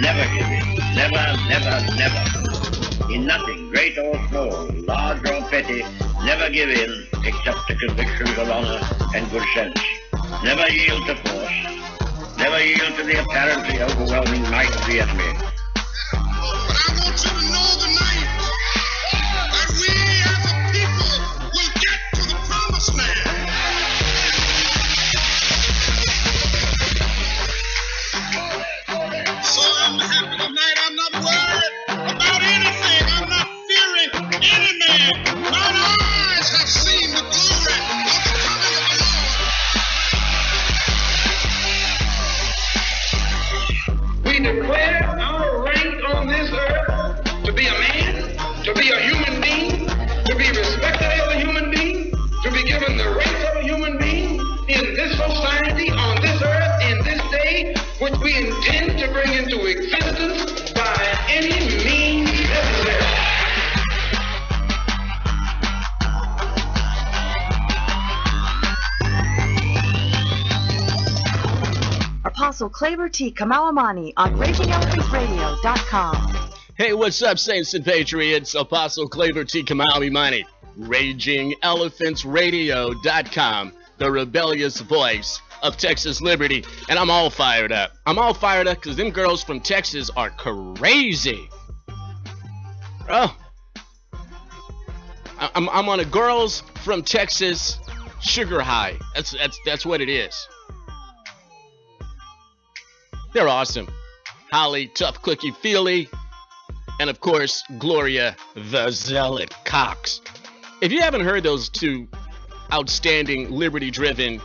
Never give in. Never, never, never. In nothing, great or small, large or petty, never give in except to convictions of honor and good sense. Never yield to force. Never yield to the apparently overwhelming might of the enemy. But I want you to know tonight that we as a people will get to the promised land. So I'm happy tonight. I'm not worried about anything. I'm not fearing any man. Mine eyes have seen the glory of the coming of the Lord. We declare our right on this earth to be a man, to be a human being, to be respected as a human being, to be given the rights of a human being in this society, on this earth, in this day, which we intend to bring into existence by any means necessary. Apostle Claver T. Kamau-Imani on RagingElePhantsRadio.com. Hey, what's up, Saints and Patriots? Apostle Claver T. Kamau-Imani, RagingElePhantsRadio.com, the rebellious voice of Texas liberty. And I'm all fired up. I'm all fired up because them girls from Texas are crazy. Oh, I'm on a girls from Texas sugar high. That's what it is. They're awesome. Holly, Tough Cookie Feely, and of course, Gloria the Zealot Cox. If you haven't heard those two outstanding, liberty-driven,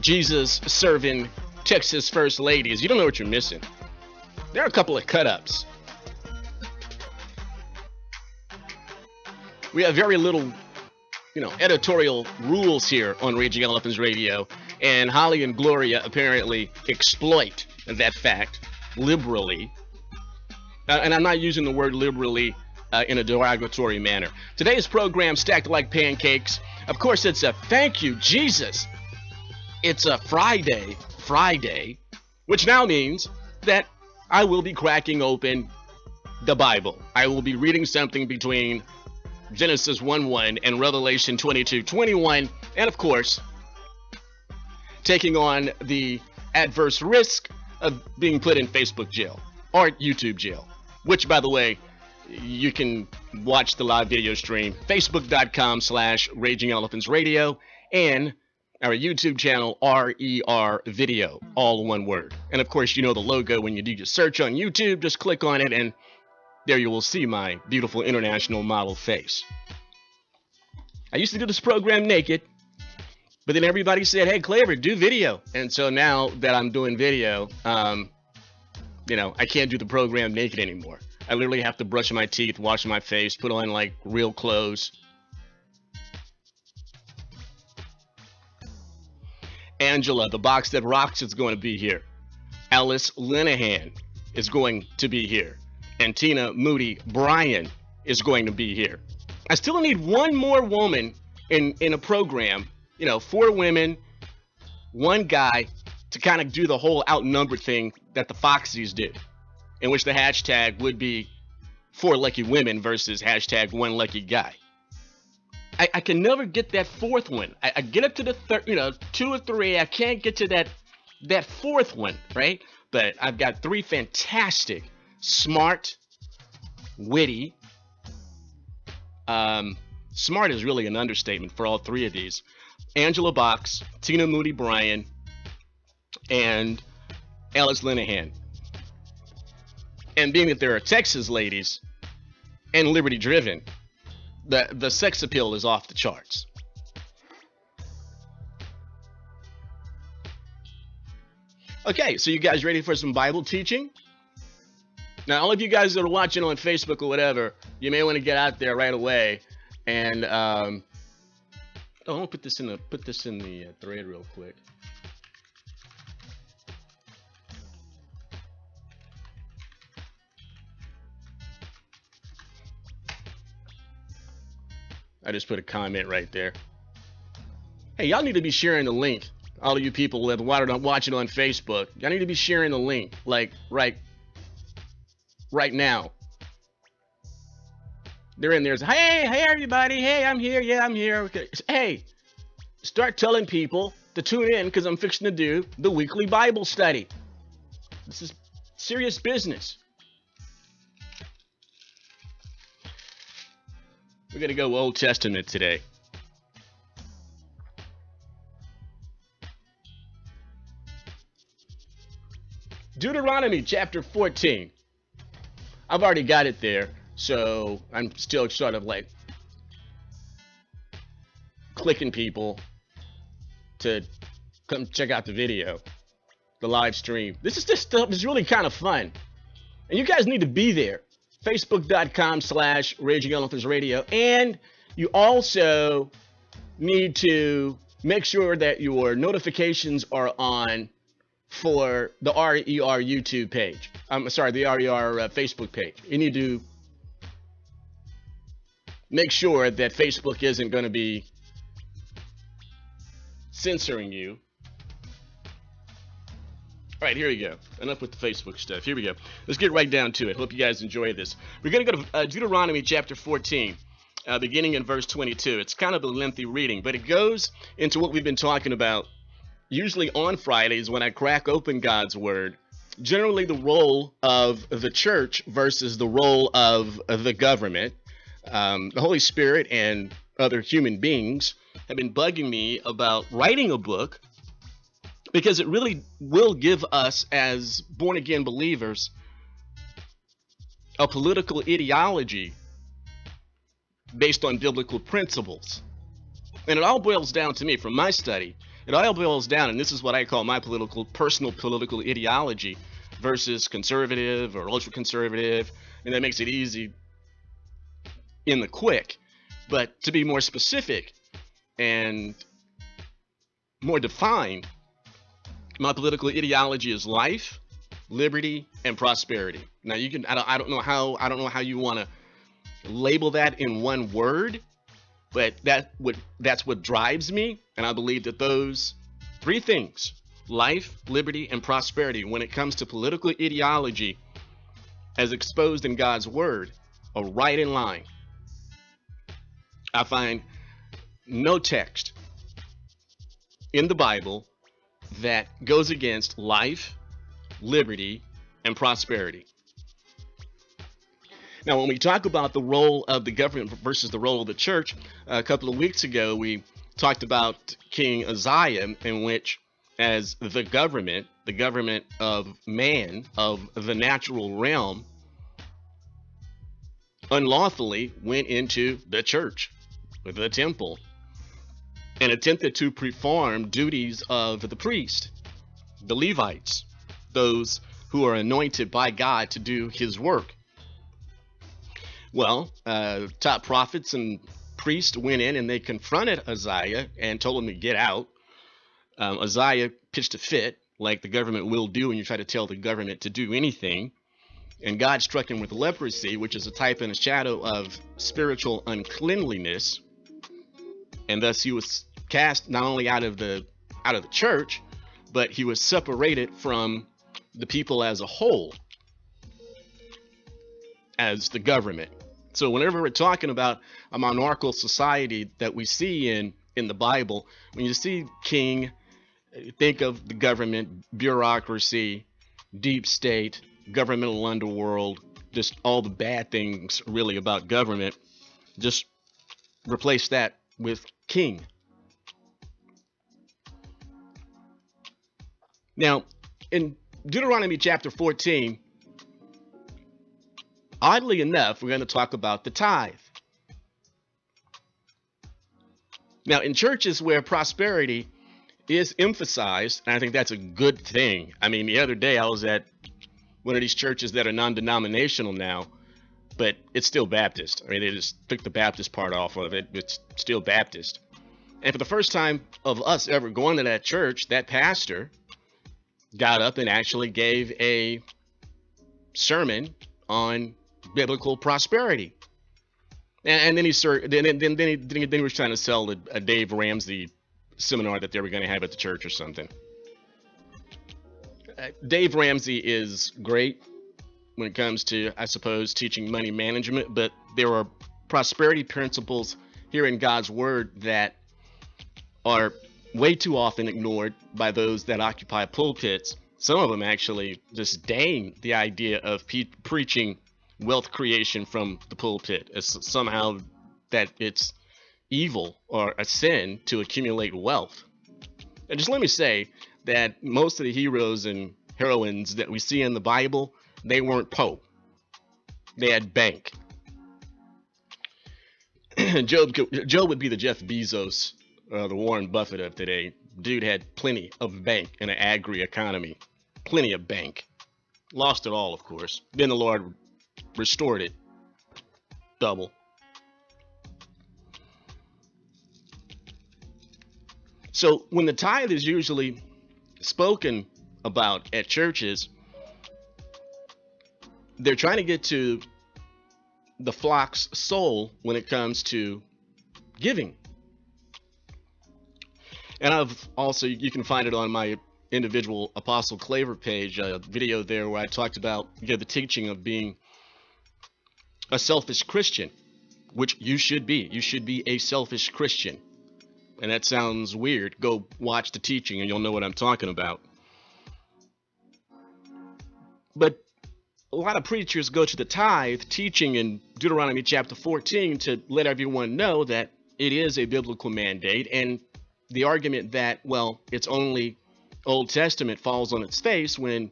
Jesus-serving Texas First Ladies, you don't know what you're missing. There are a couple of cut-ups. We have very little, editorial rules here on Raging Elephants Radio, and Holly and Gloria apparently exploit that fact liberally. And I'm not using the word liberally in a derogatory manner. Today's program, Stacked Like Pancakes. Of course, it's a thank you, Jesus. It's a Friday, which now means that I will be cracking open the Bible. I will be reading something between Genesis 1:1 and Revelation 22:21, and of course, taking on the adverse risk of being put in Facebook jail or YouTube jail, which, by the way, you can watch the live video stream, facebook.com/Raging Elephants Radio, and our YouTube channel, RER Video, all one word. And of course, you know the logo when you do your search on YouTube, just click on it and there you will see my beautiful international model face. I used to do this program naked, but then everybody said, hey, Claver, do video. And so now that I'm doing video, I can't do the program naked anymore. I literally have to brush my teeth, wash my face, put on like real clothes. Angela, the box that rocks, is going to be here. Alice Linehan is going to be here. And Tina Moody Bryan is going to be here. I still need one more woman in a program, 4 women, 1 guy, to kind of do the whole outnumbered thing that the Foxies did, in which the hashtag would be 4 lucky women versus hashtag 1 lucky guy. I can never get that 4th one. I get up to the 2 or 3. I can't get to that 4th one, right? But I've got 3 fantastic, smart, witty. Smart is really an understatement for all 3 of these. Angela Box, Tina Moody Bryan, and Alice Linehan. And being that there are Texas ladies and liberty driven, the sex appeal is off the charts. Okay, so you guys ready for some Bible teaching? Now, all of you guys that are watching on Facebook or whatever, you may want to get out there right away and I'm gonna put this in the thread real quick. I just put a comment right there. Hey, y'all need to be sharing the link. All of you people that are watching on Facebook, y'all need to be sharing the link, like right right now. They're in there. Hey, everybody. Hey, I'm here. Yeah, I'm here. Okay. Hey, start telling people to tune in because I'm fixing to do the weekly Bible study. This is serious business. We're going to go Old Testament today. Deuteronomy chapter 14. I've already got it there, so I'm still sort of like clicking people to come check out the video, the live stream. This stuff is really kind of fun, and you guys need to be there. Facebook.com/Raging Elephants Radio, and you also need to make sure that your notifications are on for the RER YouTube page. I'm sorry, the RER Facebook page. You need to make sure that Facebook isn't going to be censoring you. All right, here we go. Enough with the Facebook stuff. Here we go. Let's get right down to it. Hope you guys enjoy this. We're going to go to Deuteronomy chapter 14, beginning in verse 22. It's kind of a lengthy reading, but it goes into what we've been talking about usually on Fridays when I crack open God's Word. Generally, the role of the church versus the role of the government. The Holy Spirit and other human beings have been bugging me about writing a book, because it really will give us as born-again believers a political ideology based on biblical principles. And it all boils down to me, from my study, it all boils down, and this is what I call my personal political ideology versus conservative or ultra-conservative, and that makes it easy in the quick. But to be more specific and more defined, my political ideology is life, liberty, and prosperity. Now you can I don't know how you want to label that in one word, but that's what drives me, and I believe that those three things, life, liberty, and prosperity, when it comes to political ideology as exposed in God's word, are right in line. I find no text in the Bible that goes against life, liberty, and prosperity. Now, when we talk about the role of the government versus the role of the church, a couple of weeks ago we talked about King Uzziah, in which, as the government of man, of the natural realm, unlawfully went into the church, the temple, and attempted to perform duties of the priest, the Levites, those who are anointed by God to do his work. Well, top prophets and priests went in and they confronted Uzziah and told him to get out. Uzziah pitched a fit, like the government will do when you try to tell the government to do anything. And God struck him with leprosy, which is a type and a shadow of spiritual uncleanliness. And thus he was cast not only out of the church, but he was separated from the people as a whole, as the government. So whenever we're talking about a monarchical society that we see in the Bible, when you see king, think of the government, bureaucracy, deep state, governmental underworld, just all the bad things really about government. Just replace that with king. Now, in Deuteronomy chapter 14, oddly enough, we're going to talk about the tithe. Now, in churches where prosperity is emphasized, and I think that's a good thing. I mean, the other day I was at one of these churches that are non-denominational now, but it's still Baptist. I mean, they just took the Baptist part off of it. It's still Baptist. And for the first time of us ever going to that church, that pastor got up and actually gave a sermon on biblical prosperity. And then he was trying to sell a Dave Ramsey seminar that they were going to have at the church or something. Dave Ramsey is great. when it comes to, I suppose, teaching money management, but there are prosperity principles here in God's word that are way too often ignored by those that occupy pulpits. Some of them actually disdain the idea of preaching wealth creation from the pulpit as somehow that it's evil or a sin to accumulate wealth. And just let me say that most of the heroes and heroines that we see in the Bible, they weren't Pope. They had bank. Job would be the Jeff Bezos, the Warren Buffett of today. Dude had plenty of bank in an agri economy. Plenty of bank. Lost it all, of course. Then the Lord restored it. Double. So when the tithe is usually spoken about at churches, they're trying to get to the flock's soul when it comes to giving. And I've also, you can find it on my individual Apostle Claver page, a video there where I talked about the teaching of being a selfish Christian, which you should be. You should be a selfish Christian. And that sounds weird. Go watch the teaching and you'll know what I'm talking about. But a lot of preachers go to the tithe teaching in Deuteronomy chapter 14 to let everyone know that it is a biblical mandate, and the argument that, well, it's only Old Testament falls on its face when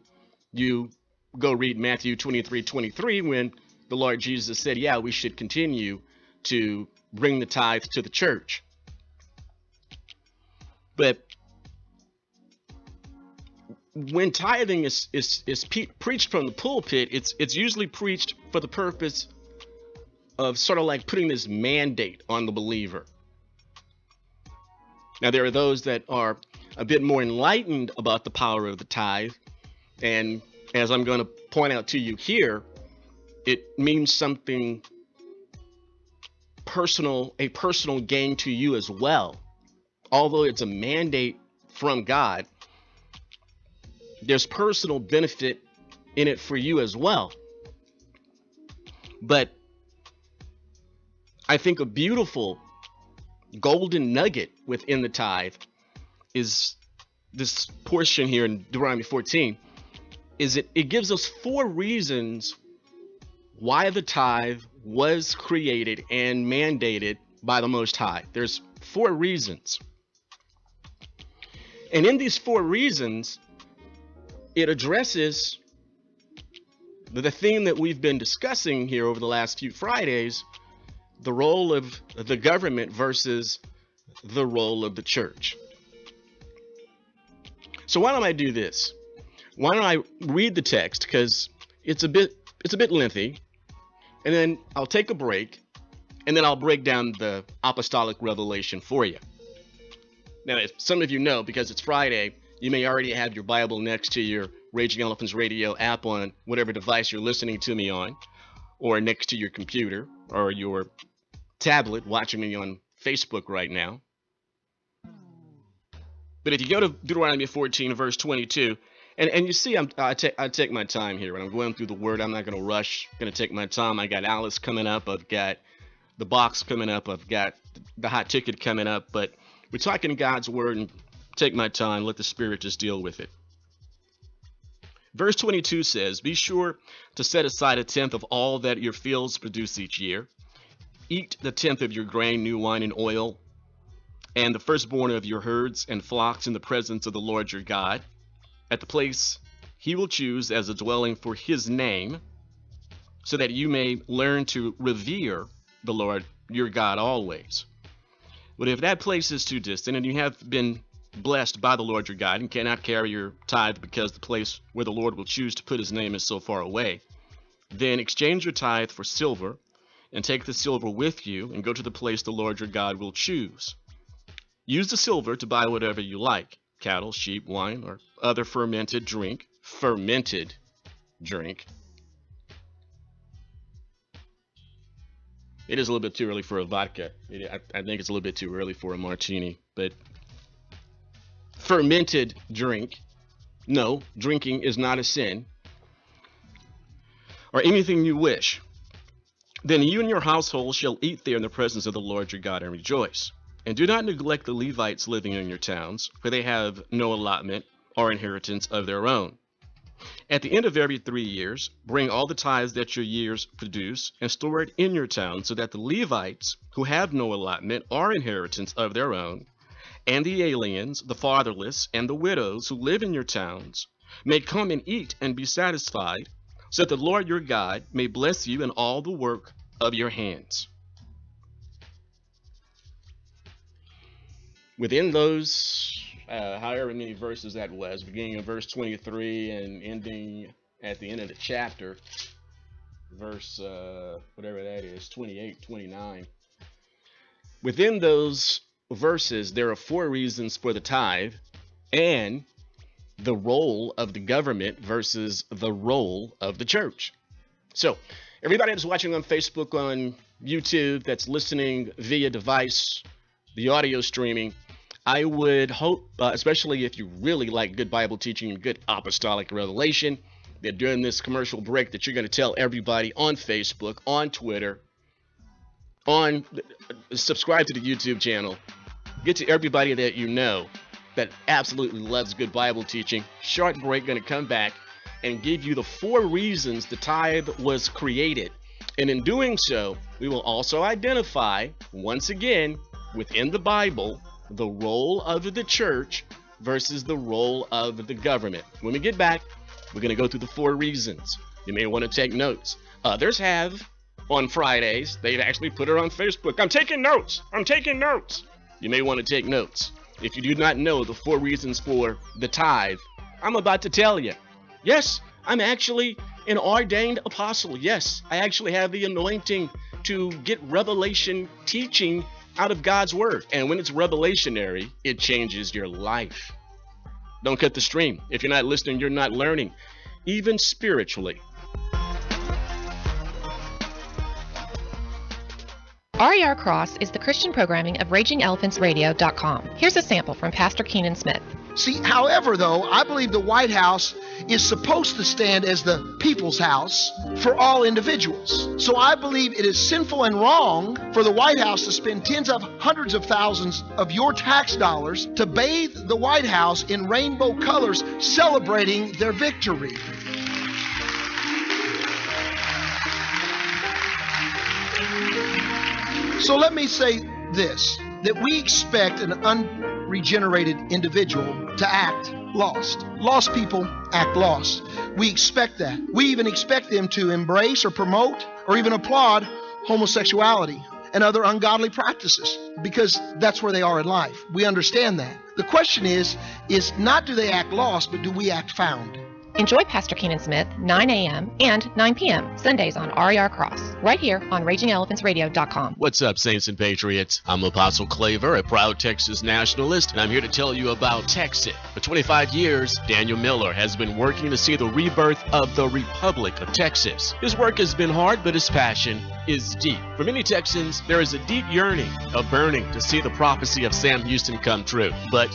you go read Matthew 23:23, when the Lord Jesus said, yeah, we should continue to bring the tithe to the church. But when tithing is preached from the pulpit, it's usually preached for the purpose of sort of like putting this mandate on the believer. Now, there are those that are a bit more enlightened about the power of the tithe, and as I'm going to point out to you here, it means something personal, a personal gain to you as well. Although it's a mandate from God, there's personal benefit in it for you as well. But I think a beautiful golden nugget within the tithe is this portion here in Deuteronomy 14, is it gives us 4 reasons why the tithe was created and mandated by the Most High. There's 4 reasons. And in these 4 reasons, it addresses the theme that we've been discussing here over the last few Fridays, the role of the government versus the role of the church. So why don't I do this? Why don't I read the text, because it's a bit lengthy, and then I'll take a break, and then I'll break down the apostolic revelation for you. Now, as some of you know, because it's Friday, you may already have your Bible next to your Raging Elephants Radio app on whatever device you're listening to me on, or next to your computer or your tablet watching me on Facebook right now. But if you go to Deuteronomy 14, verse 22, and you see I take my time here when I'm going through the word. I'm not going to rush. I'm going to take my time. I got Alice coming up. I've got the box coming up. I've got the hot ticket coming up. But we're talking God's word, and take my time. Let the Spirit just deal with it. Verse 22 says, "Be sure to set aside 1/10 of all that your fields produce each year. Eat the 10th of your grain, new wine, and oil, and the firstborn of your herds and flocks in the presence of the Lord your God, at the place he will choose as a dwelling for his name, so that you may learn to revere the Lord your God always. But if that place is too distant, and you have been blessed by the Lord your God and cannot carry your tithe because the place where the Lord will choose to put his name is so far away, then exchange your tithe for silver, and take the silver with you, and go to the place the Lord your God will choose. Use the silver to buy whatever you like, cattle, sheep, wine, or other fermented drink. Fermented drink. It is a little bit too early for a vodka. I think it's a little bit too early for a martini, but fermented drink. No, drinking is not a sin. or anything you wish, then you and your household shall eat there in the presence of the Lord your God and rejoice. And do not neglect the Levites living in your towns, for they have no allotment or inheritance of their own. At the end of every 3 years, bring all the tithes that your years produce and store it in your town, so that the Levites, who have no allotment or inheritance of their own, and the aliens, the fatherless, and the widows who live in your towns, may come and eat and be satisfied, so that the Lord your God may bless you in all the work of your hands. Within those, however many verses that was, beginning in verse 23 and ending at the end of the chapter, verse, whatever that is, 28, 29. Within those verses, there are 4 reasons for the tithe and the role of the government versus the role of the church. So, everybody that's watching on Facebook, on YouTube, that's listening via device, the audio streaming, I would hope, especially if you really like good Bible teaching and good apostolic revelation, that during this commercial break that you're going to tell everybody on Facebook, on Twitter, subscribe to the YouTube channel, get to everybody that you know that absolutely loves good Bible teaching. Short break, going to come back and give you the 4 reasons the tithe was created. And in doing so, we will also identify, once again, within the Bible, the role of the church versus the role of the government. When we get back, we're going to go through the 4 reasons. You may want to take notes. Others have on Fridays. They've actually put it on Facebook. I'm taking notes. I'm taking notes. You may want to take notes. If you do not know the 4 reasons for the tithe, I'm about to tell you. Yes, I'm actually an ordained apostle. Yes, I actually have the anointing to get revelation teaching out of God's word. And when it's revelationary, it changes your life. Don't cut the stream. If you're not listening, you're not learning, even spiritually. RER Cross is the Christian programming of RagingElePhantsRadio.com. Here's a sample from Pastor Keenan Smith. See, however, though, I believe the White House is supposed to stand as the people's house for all individuals. So I believe it is sinful and wrong for the White House to spend tens of hundreds of thousands of your tax dollars to bathe the White House in rainbow colors, celebrating their victory. So let me say this, that we expect an unregenerated individual to act lost. Lost people act lost. We expect that. We even expect them to embrace or promote or even applaud homosexuality and other ungodly practices, because that's where they are in life. We understand that. The question is not do they act lost, but do we act found? Enjoy Pastor Keenan Smith, 9 a.m. and 9 p.m. Sundays on RER Cross, right here on RagingElePhantsRadio.com. What's up, Saints and Patriots? I'm Apostle Claver, a proud Texas nationalist, and I'm here to tell you about Texit. For 25 years, Daniel Miller has been working to see the rebirth of the Republic of Texas. His work has been hard, but his passion is deep. For many Texans, there is a deep yearning, a burning to see the prophecy of Sam Houston come true. But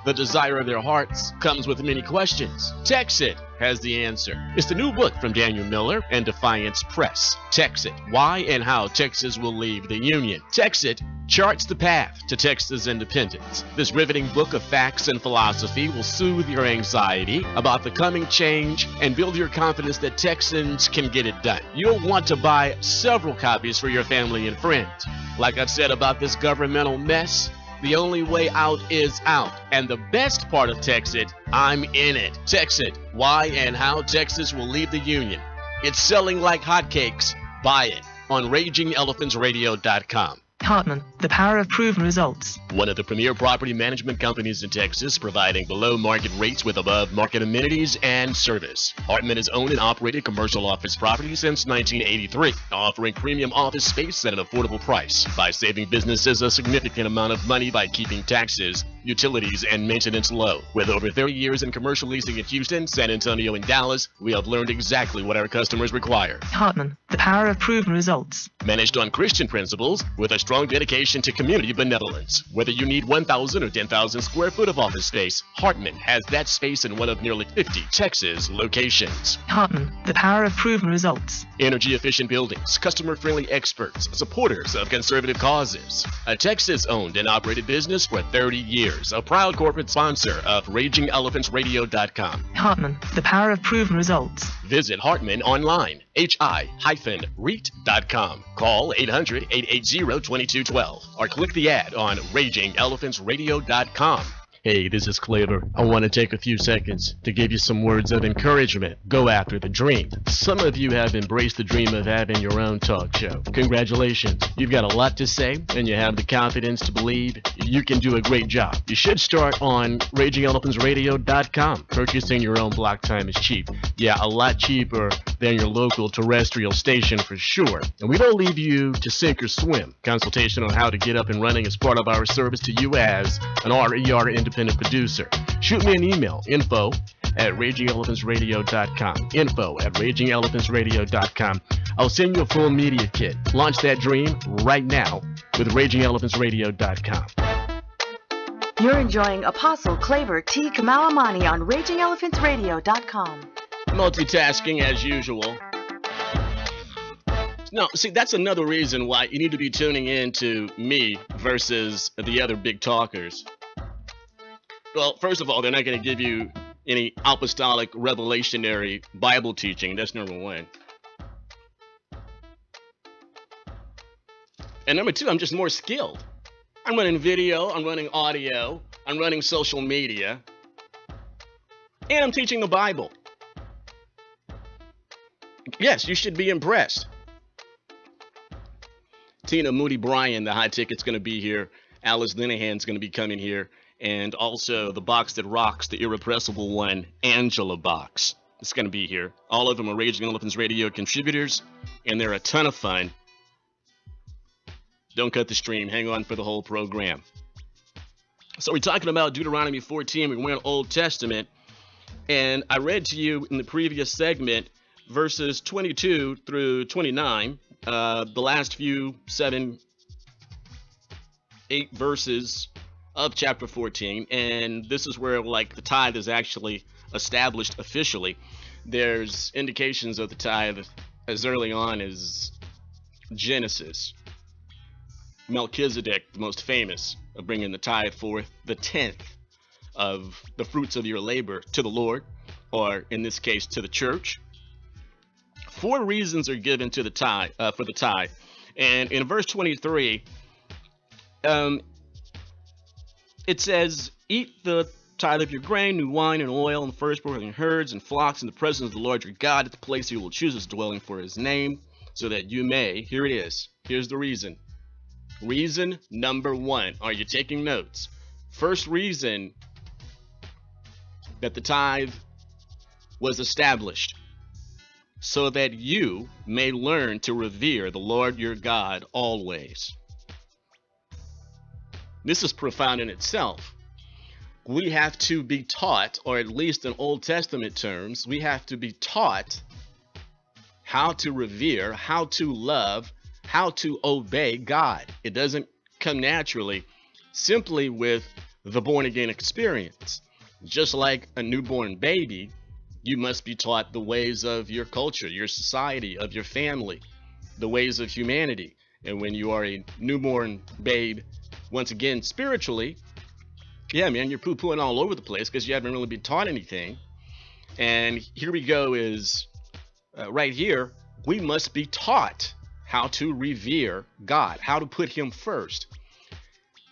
the desire of their hearts comes with many questions. Texit has the answer. It's the new book from Daniel Miller and Defiance Press. Texit, Why and How Texas Will Leave the Union. Texit charts the path to Texas independence. This riveting book of facts and philosophy will soothe your anxiety about the coming change and build your confidence that Texans can get it done. You'll want to buy several copies for your family and friends. Like I've said about this governmental mess, the only way out is out. And the best part of Texit, I'm in it. Texit, Why and How Texas Will Leave the Union. It's selling like hotcakes. Buy it on RagingElePhantsRadio.com. Hartman, the power of proven results. One of the premier property management companies in Texas, providing below market rates with above market amenities and service. Hartman has owned and operated commercial office properties since 1983, offering premium office space at an affordable price by saving businesses a significant amount of money by keeping taxes, utilities, and maintenance low. With over 30 years in commercial leasing in Houston, San Antonio, and Dallas, we have learned exactly what our customers require. Hartman, the power of proven results. Managed on Christian principles with a strong dedication dedication to community benevolence. Whether you need 1,000 or 10,000 square foot of office space, Hartman has that space in one of nearly 50 Texas locations. Hartman, the power of proven results. Energy efficient buildings, customer friendly experts, supporters of conservative causes. A Texas owned and operated business for 30 years. A proud corporate sponsor of RagingElePhantsRadio.com. Hartman, the power of proven results. Visit Hartman online, hi-REIT.com. Call 800-880-2212 or click the ad on RagingElePhantsRadio.com. Hey, this is Claver. I want to take a few seconds to give you some words of encouragement. Go after the dream. Some of you have embraced the dream of having your own talk show. Congratulations. You've got a lot to say, and you have the confidence to believe you can do a great job. You should start on RagingElePhantsRadio.com. Purchasing your own block time is cheap. Yeah, a lot cheaper than your local terrestrial station for sure. And we don't leave you to sink or swim. Consultation on how to get up and running is part of our service to you as an RER independent producer. Shoot me an email, info@RagingElePhantsRadio.com. info@RagingElePhantsRadio.com. I'll send you a full media kit. Launch that dream right now with RagingElePhantsRadio.com. You're enjoying Apostle Claver T. Kamau-Imani on RagingElePhantsRadio.com. Multitasking as usual. No, see, that's another reason why you need to be tuning in to me versus the other big talkers. Well, first of all, they're not going to give you any apostolic, revelationary Bible teaching. That's number one. And number two, I'm just more skilled. I'm running video, I'm running audio, I'm running social media, and I'm teaching the Bible. Yes, you should be impressed. Tina Moody Bryan, the high ticket's going to be here. Alice Linehan's going to be coming here. And also the box that rocks, the irrepressible one, Angela Box. It's going to be here. All of them are Raging Elephants Radio contributors, and they're a ton of fun. Don't cut the stream. Hang on for the whole program. So we're talking about Deuteronomy 14. We went Old Testament. And I read to you in the previous segment verses 22 through 29. The last few 8 verses of chapter 14, and this is where like the tithe is actually established officially. There's indications of the tithe as early on as Genesis. Melchizedek, the most famous, of bringing the tithe forth, the 10th of the fruits of your labor to the Lord, or in this case to the church. 4 reasons are given to the tithe for the tithe, and in verse 23. It says, eat the tithe of your grain, new wine, and oil, and the firstborn of your herds and flocks in the presence of the Lord your God at the place he will choose as dwelling for his name, so that you may, here it is, here's the reason. Reason number 1. Are you taking notes? First reason that the tithe was established, so that you may learn to revere the Lord your God always. This is profound in itself. We have to be taught, or at least in Old Testament terms, we have to be taught how to revere, how to love, how to obey God. It doesn't come naturally simply with the born-again experience. Just like a newborn baby, you must be taught the ways of your culture, your society, of your family, the ways of humanity. And when you are a newborn babe, once again, spiritually, yeah, man, you're poo-pooing all over the place because you haven't really been taught anything. And here we go is, right here, we must be taught how to revere God, how to put him first.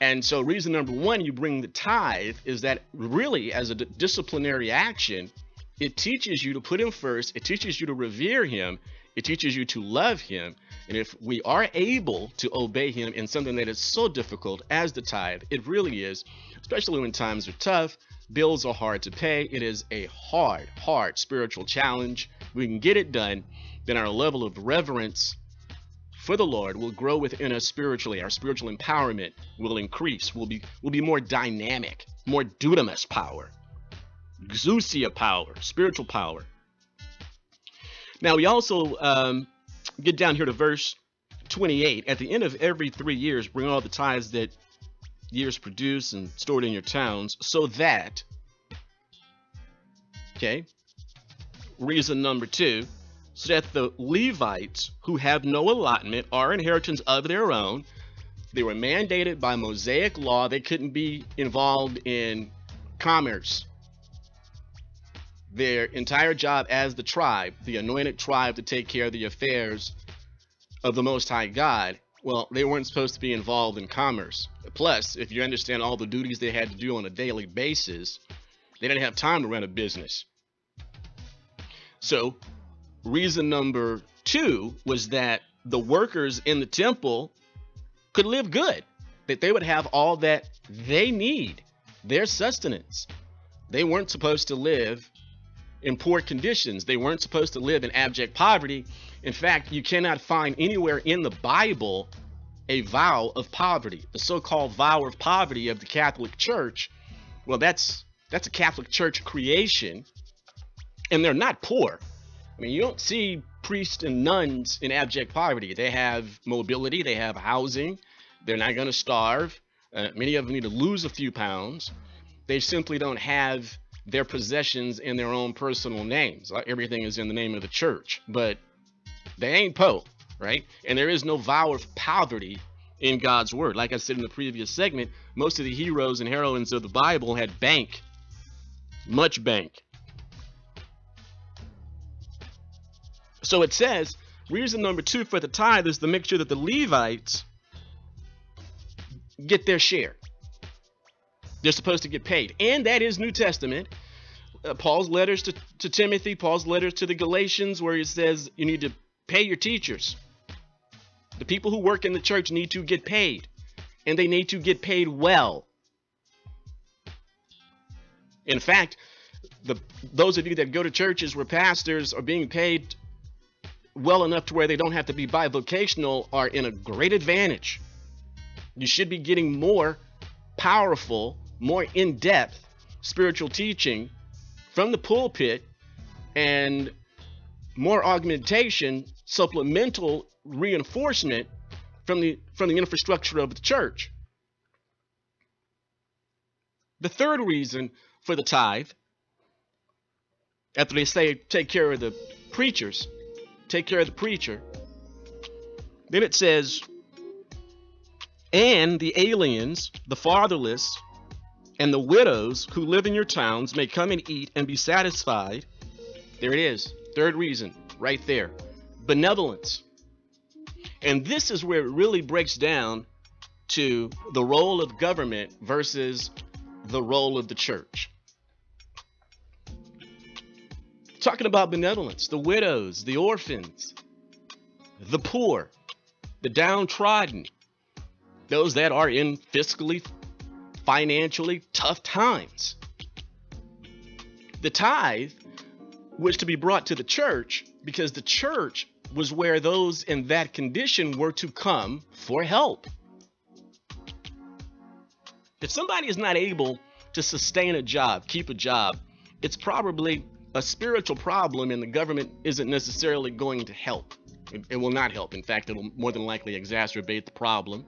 And so reason number 1, you bring the tithe, is that really as a disciplinary action, it teaches you to put him first, it teaches you to revere him, it teaches you to love him. And if we are able to obey him in something that is so difficult as the tithe, it really is, especially when times are tough, bills are hard to pay, it is a hard spiritual challenge. We can get it done, then our level of reverence for the Lord will grow within us spiritually. Our spiritual empowerment will increase. We'll be more dynamic, more dunamis power, exousia power, spiritual power. Now we also get down here to verse 28, at the end of every 3 years, bring all the tithes that years produce and stored in your towns, so that, okay, reason number 2, so that the Levites who have no allotment or inheritance of their own, they were mandated by Mosaic law, they couldn't be involved in commerce. Their entire job as the tribe, the anointed tribe to take care of the affairs of the Most High God, well, they weren't supposed to be involved in commerce. Plus, if you understand all the duties they had to do on a daily basis, they didn't have time to run a business. So, reason number 2 was that the workers in the temple could live good, that they would have all that they need, their sustenance. They weren't supposed to live in poor conditions. They weren't supposed to live in abject poverty. In fact, you cannot find anywhere in the Bible a vow of poverty. The so-called vow of poverty of the Catholic Church, well, that's a Catholic Church creation, and they're not poor. I mean, you don't see priests and nuns in abject poverty. They have mobility, they have housing, they're not going to starve. Many of them need to lose a few pounds. They simply don't have their possessions in their own personal names. Everything is in the name of the church, but they ain't po, right? And there is no vow of poverty in God's word. Like I said in the previous segment, most of the heroes and heroines of the Bible had bank, much bank. So it says, reason number 2 for the tithe is to make sure that the Levites get their share. They're supposed to get paid. And that is New Testament. Paul's letters to Timothy, Paul's letters to the Galatians, where he says you need to pay your teachers. The people who work in the church need to get paid. And they need to get paid well. In fact, those of you that go to churches where pastors are being paid well enough to where they don't have to be bivocational are in a great advantage. You should be getting more powerful, more in-depth spiritual teaching from the pulpit and more augmentation, supplemental reinforcement from the infrastructure of the church. The third reason for the tithe, after they say take care of the preachers, take care of the preacher, then it says, and the aliens, the fatherless, and the widows who live in your towns may come and eat and be satisfied. There it is. Third reason, right there. Benevolence. And this is where it really breaks down to the role of government versus the role of the church. Talking about benevolence, the widows, the orphans, the poor, the downtrodden, those that are in fiscally, financially tough times. The tithe was to be brought to the church because the church was where those in that condition were to come for help. If somebody is not able to sustain a job, keep a job, it's probably a spiritual problem, and the government isn't necessarily going to help. It will not help. In fact, it will more than likely exacerbate the problem.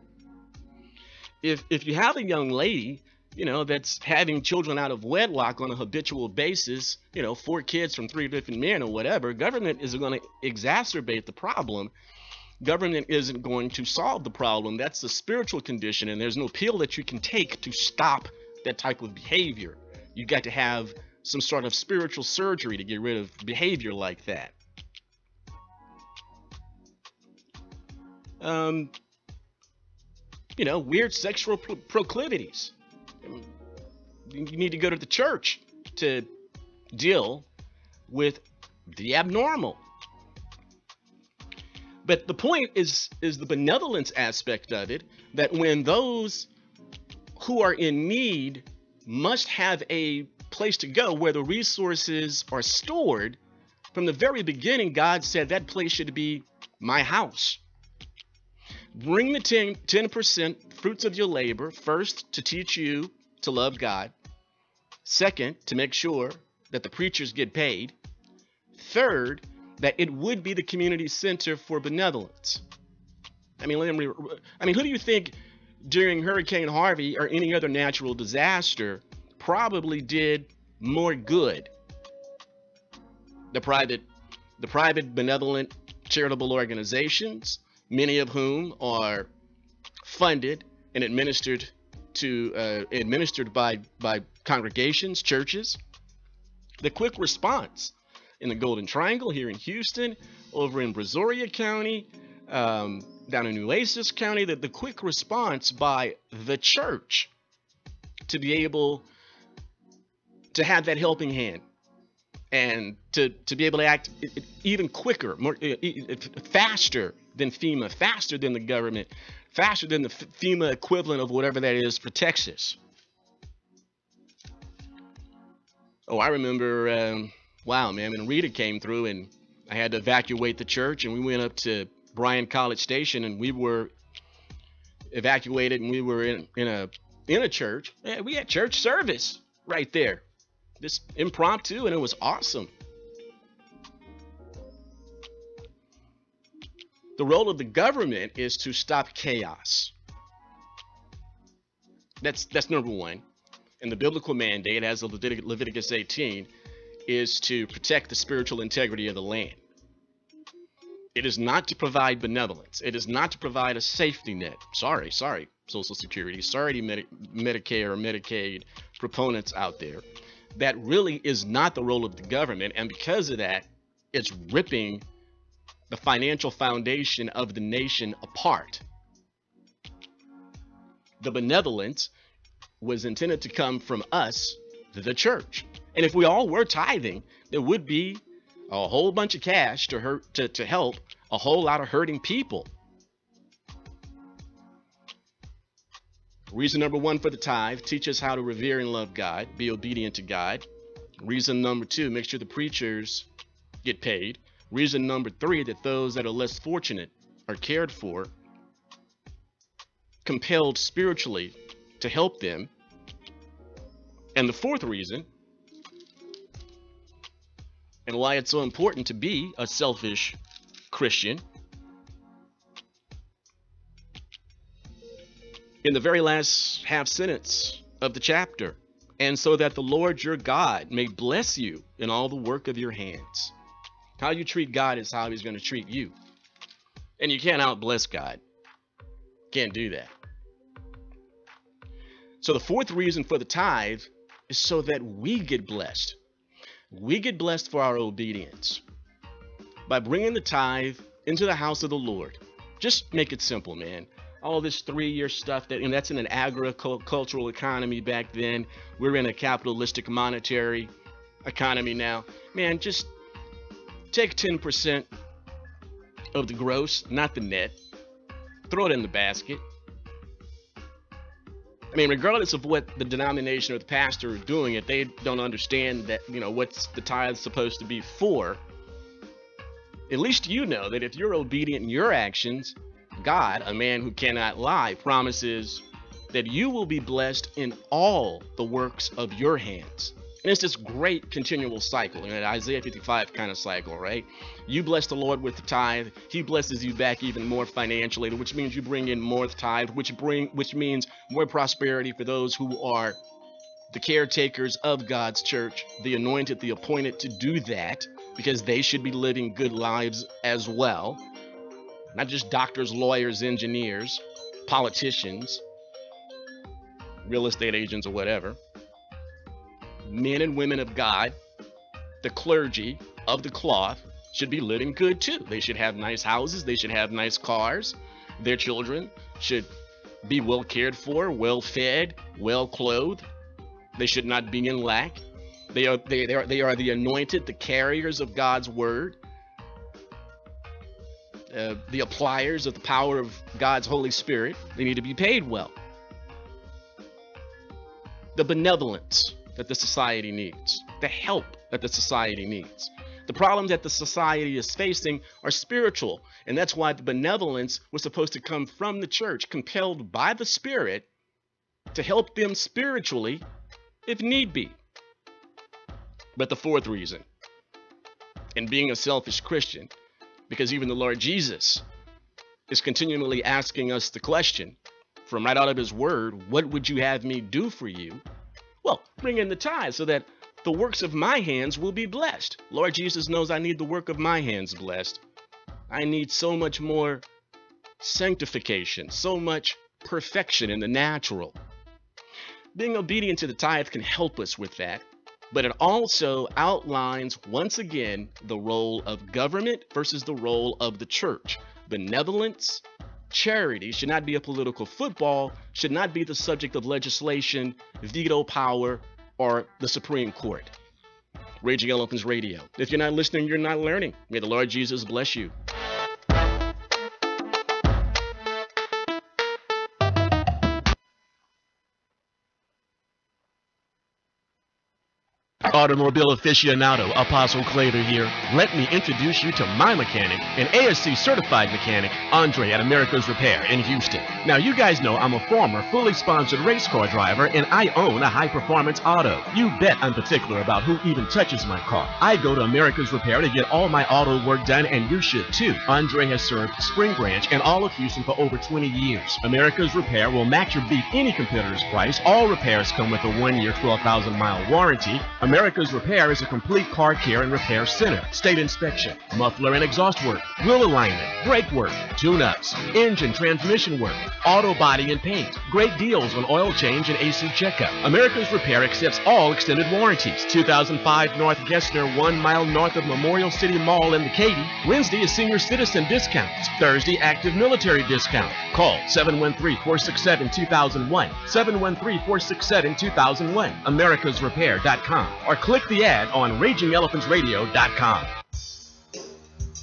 If you have a young lady, that's having children out of wedlock on a habitual basis, 4 kids from 3 different men or whatever, government is going to exacerbate the problem. Government isn't going to solve the problem. That's a spiritual condition, and there's no pill that you can take to stop that type of behavior. You got to have some sort of spiritual surgery to get rid of behavior like that. Weird sexual proclivities. You need to go to the church to deal with the abnormal. But the point is the benevolence aspect of it, that when those who are in need must have a place to go where the resources are stored, from the very beginning, God said that place should be my house. Bring the 10% fruits of your labor, first, to teach you to love God. Second, to make sure that the preachers get paid. Third, that it would be the community center for benevolence. I mean, who do you think during Hurricane Harvey or any other natural disaster probably did more good? The private benevolent charitable organizations, many of whom are funded and administered by congregations, churches. The quick response in the Golden Triangle here in Houston, over in Brazoria County, down in Oasis County, the quick response by the church to be able to have that helping hand and to be able to act even quicker, more faster than FEMA, faster than the government, faster than the FEMA equivalent of whatever that is for Texas. Oh, I remember, wow, man, when Rita came through and I had to evacuate the church, and we went up to Bryan College Station, and we were evacuated, and we were in a church. Yeah, we had church service right there, just impromptu, and it was awesome. The role of the government is to stop chaos. That's number one. And the biblical mandate, as of Leviticus 18, is to protect the spiritual integrity of the land. It is not to provide benevolence. It is not to provide a safety net. Sorry, Social Security. Sorry, Medicare or Medicaid proponents out there. That really is not the role of the government. And because of that, it's ripping the financial foundation of the nation apart. The benevolence was intended to come from us, the church. And if we all were tithing, there would be a whole bunch of cash to help a whole lot of hurting people. Reason number one for the tithe: teach us how to revere and love God, be obedient to God. Reason number two: make sure the preachers get paid. Reason number three: that those that are less fortunate are cared for, compelled spiritually to help them. And the fourth reason, and why it's so important to be a selfish Christian, in the very last half sentence of the chapter: and so that the Lord your God may bless you in all the work of your hands. How you treat God is how he's going to treat you. And you can't outbless God. Can't do that. So the fourth reason for the tithe is so that we get blessed. We get blessed for our obedience by bringing the tithe into the house of the Lord. Just make it simple, man. All this 3-year stuff, and that's in an agricultural economy back then. We're in a capitalistic monetary economy now. Man, just take 10% of the gross, not the net. Throw it in the basket. I mean, regardless of what the denomination or the pastor are doing, if they don't understand that, what's the tithe supposed to be for, at least you know that if you're obedient in your actions, God, a man who cannot lie, promises that you will be blessed in all the works of your hands. And it's this great continual cycle, Isaiah 55 kind of cycle, right? You bless the Lord with the tithe, he blesses you back even more financially, which means you bring in more tithe, which means more prosperity for those who are the caretakers of God's church, the anointed, the appointed to do that, because they should be living good lives as well. Not just doctors, lawyers, engineers, politicians, real estate agents, or whatever. Men and women of God, the clergy of the cloth, should be living good too. They should have nice houses. They should have nice cars. Their children should be well cared for, well fed, well clothed. They should not be in lack. They are the anointed, the carriers of God's word, the appliers of the power of God's Holy Spirit. They need to be paid well. The benevolence that the society needs, the help that the society needs. The problems that the society is facing are spiritual, and that's why the benevolence was supposed to come from the church, compelled by the Spirit to help them spiritually if need be. But the fourth reason, and being a selfish Christian, because even the Lord Jesus is continually asking us the question from right out of his word, what would you have me do for you? Well, bring in the tithe so that the works of my hands will be blessed. Lord Jesus knows I need the work of my hands blessed. I need so much more sanctification, so much perfection in the natural. Being obedient to the tithe can help us with that, but it also outlines once again the role of government versus the role of the church. Benevolence, charity should not be a political football, should not be the subject of legislation, veto power, or the Supreme Court. Raging Elephants Radio. If you're not listening, you're not learning. May the Lord Jesus bless you. Automobile aficionado, Apostle Claver here. Let me introduce you to my mechanic, an ASC certified mechanic, Andre at America's Repair in Houston. Now, you guys know I'm a former fully sponsored race car driver and I own a high performance auto. You bet I'm particular about who even touches my car. I go to America's Repair to get all my auto work done, and you should too. Andre has served Spring Branch and all of Houston for over 20 years. America's Repair will match or beat any competitor's price. All repairs come with a 1-year, 12,000-mile warranty. America's Repair is a complete car care and repair center. State inspection, muffler and exhaust work, wheel alignment, brake work, tune-ups, engine transmission work, auto body and paint. Great deals on oil change and AC checkup. America's Repair accepts all extended warranties. 2005 North Gessner, 1 mile north of Memorial City Mall in the Katy. Wednesday is senior citizen discounts. Thursday, active military discount. Call 713-467-2001. 713-467-2001. AmericasRepair.com. Or click the ad on RagingElePhantsRadio.com.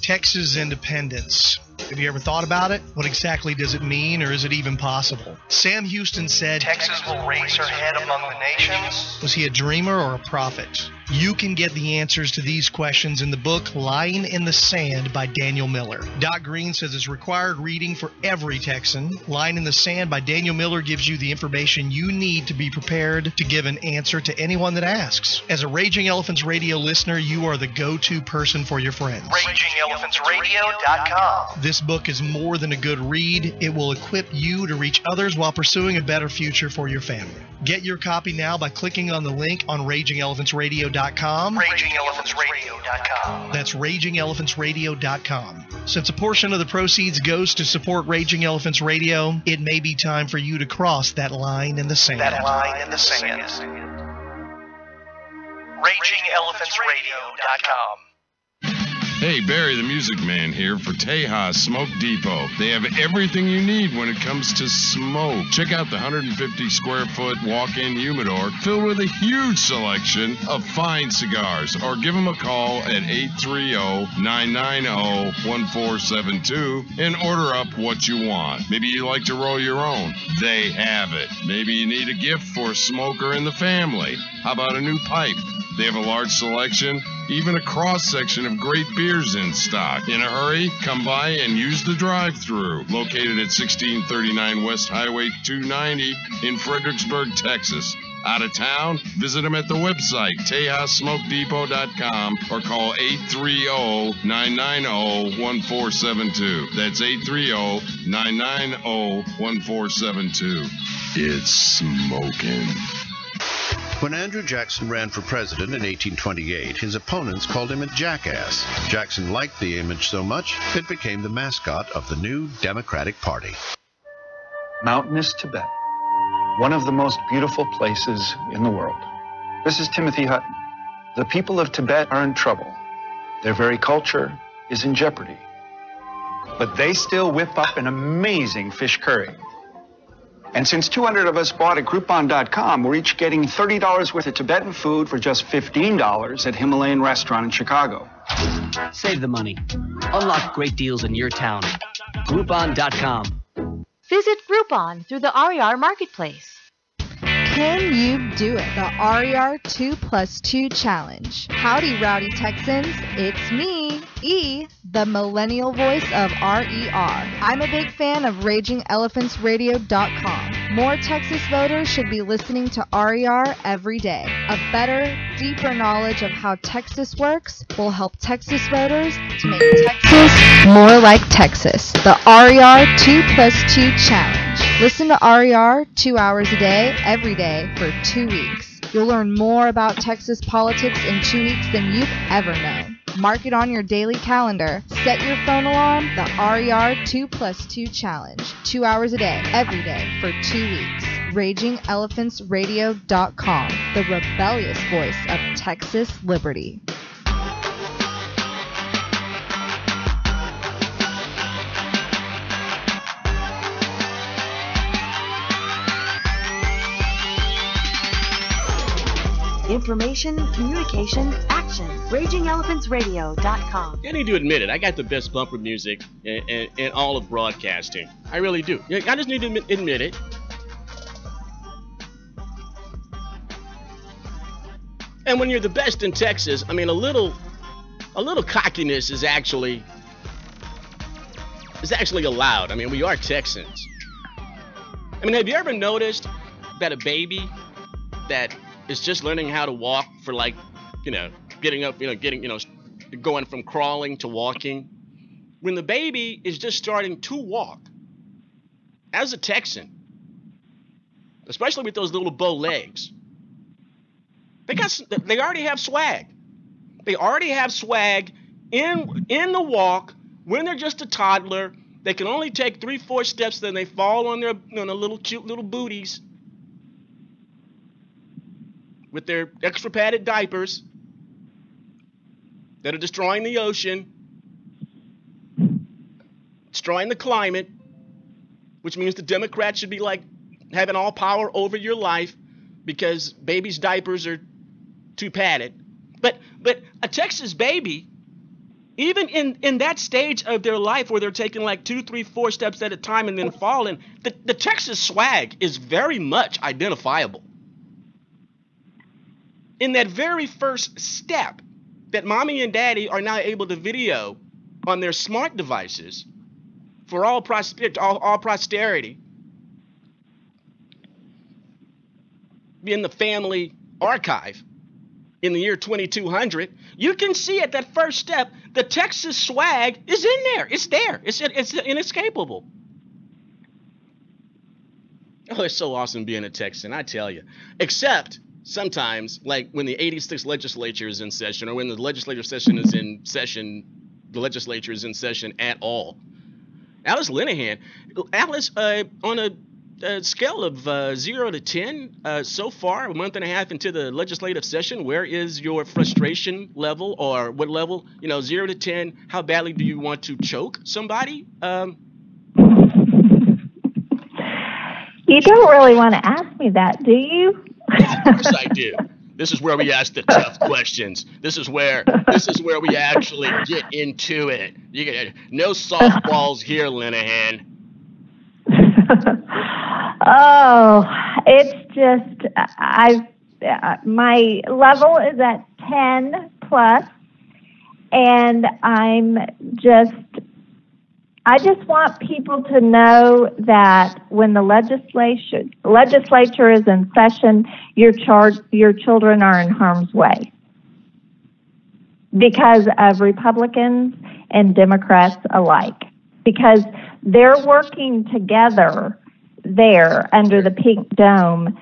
Texas independence. Have you ever thought about it? What exactly does it mean, or is it even possible? Sam Houston said, "Texas will raise her head among the nations." Was he a dreamer or a prophet? You can get the answers to these questions in the book Lying in the Sand by Daniel Miller. Doc Green says it's required reading for every Texan. Lying in the Sand by Daniel Miller gives you the information you need to be prepared to give an answer to anyone that asks. As a Raging Elephants Radio listener, you are the go-to person for your friends. RagingElePhantsRadio.com. This book is more than a good read. It will equip you to reach others while pursuing a better future for your family. Get your copy now by clicking on the link on RagingElePhantsRadio.com. RagingElePhantsRadio.com. That's RagingElePhantsRadio.com. Since a portion of the proceeds goes to support Raging Elephants Radio, it may be time for you to cross that line in the sand. RagingElePhantsRadio.com. Hey, Barry the Music Man here for Tejas Smoke Depot. They have everything you need when it comes to smoke. Check out the 150 square foot walk-in humidor filled with a huge selection of fine cigars. Or give them a call at 830-990-1472 and order up what you want. Maybe you like to roll your own. They have it. Maybe you need a gift for a smoker in the family. How about a new pipe? They have a large selection, even a cross-section of great beers in stock. In a hurry, come by and use the drive-thru. Located at 1639 West Highway 290 in Fredericksburg, Texas. Out of town? Visit them at the website, TejasSmokeDepot.com, or call 830-990-1472. That's 830-990-1472. It's smoking. When Andrew Jackson ran for president in 1828, his opponents called him a jackass. Jackson liked the image so much, it became the mascot of the new Democratic Party. Mountainous Tibet, one of the most beautiful places in the world. This is Timothy Hutton. The people of Tibet are in trouble. Their very culture is in jeopardy. But they still whip up an amazing fish curry. And since 200 of us bought at Groupon.com, we're each getting $30 worth of Tibetan food for just $15 at Himalayan Restaurant in Chicago. Save the money. Unlock great deals in your town. Groupon.com. Visit Groupon through the RER Marketplace. Can you do it? The RER 2+2 Challenge. Howdy, rowdy Texans. It's me, E, the millennial voice of RER. I'm a big fan of RagingElePhantsRadio.com. More Texas voters should be listening to RER every day. A better, deeper knowledge of how Texas works will help Texas voters to make Texas more like Texas. The RER 2+2 Challenge. Listen to RER 2 hours a day, every day, for 2 weeks. You'll learn more about Texas politics in 2 weeks than you've ever known. Mark it on your daily calendar. Set your phone alarm. The RER 2+2 Challenge. 2 hours a day, every day, for 2 weeks. RagingElePhantsRadio.com. The rebellious voice of Texas liberty. Information, communication, action. RagingElePhantsRadio.com. I need to admit it. I got the best bumper music in all of broadcasting. I really do. I just need to admit it. And when you're the best in Texas, I mean, a little cockiness is actually allowed. I mean, we are Texans. I mean, have you ever noticed that a baby that is just learning how to walk for, like, getting up, going from crawling to walking. When the baby is just starting to walk, as a Texan, especially with those little bow legs, they already have swag. They already have swag in the walk. When they're just a toddler, they can only take 3-4 steps, then they fall on their little cute little booties with their extra padded diapers that are destroying the ocean, destroying the climate, which means the Democrats should be like having all power over your life because babies' diapers are too padded. But a Texas baby, even in that stage of their life where they're taking like 2, 3, 4 steps at a time and then falling, the Texas swag is very much identifiable. In that very first step that mommy and daddy are now able to video on their smart devices for all posterity, in the family archive in the year 2200, you can see at that first step the Texas swag is in there. It's there. It's inescapable. Oh, it's so awesome being a Texan, I tell you. Except sometimes, like when the 86th legislature is in session, or when the legislature session is in session, the legislature is in session at all. Alice Linehan, Alice, on a scale of 0 to 10, so far, a month and a half into the legislative session, where is your frustration level, or what level, 0 to 10, how badly do you want to choke somebody? You don't really want to ask me that, do you? Of course I do. This is where we ask the tough questions. This is where we actually get into it. You get no softballs here, Linehan. Oh, it's just my level is at 10 plus, and I just want people to know that when the legislature is in session, your children are in harm's way because of Republicans and Democrats alike, because they're working together there under the pink dome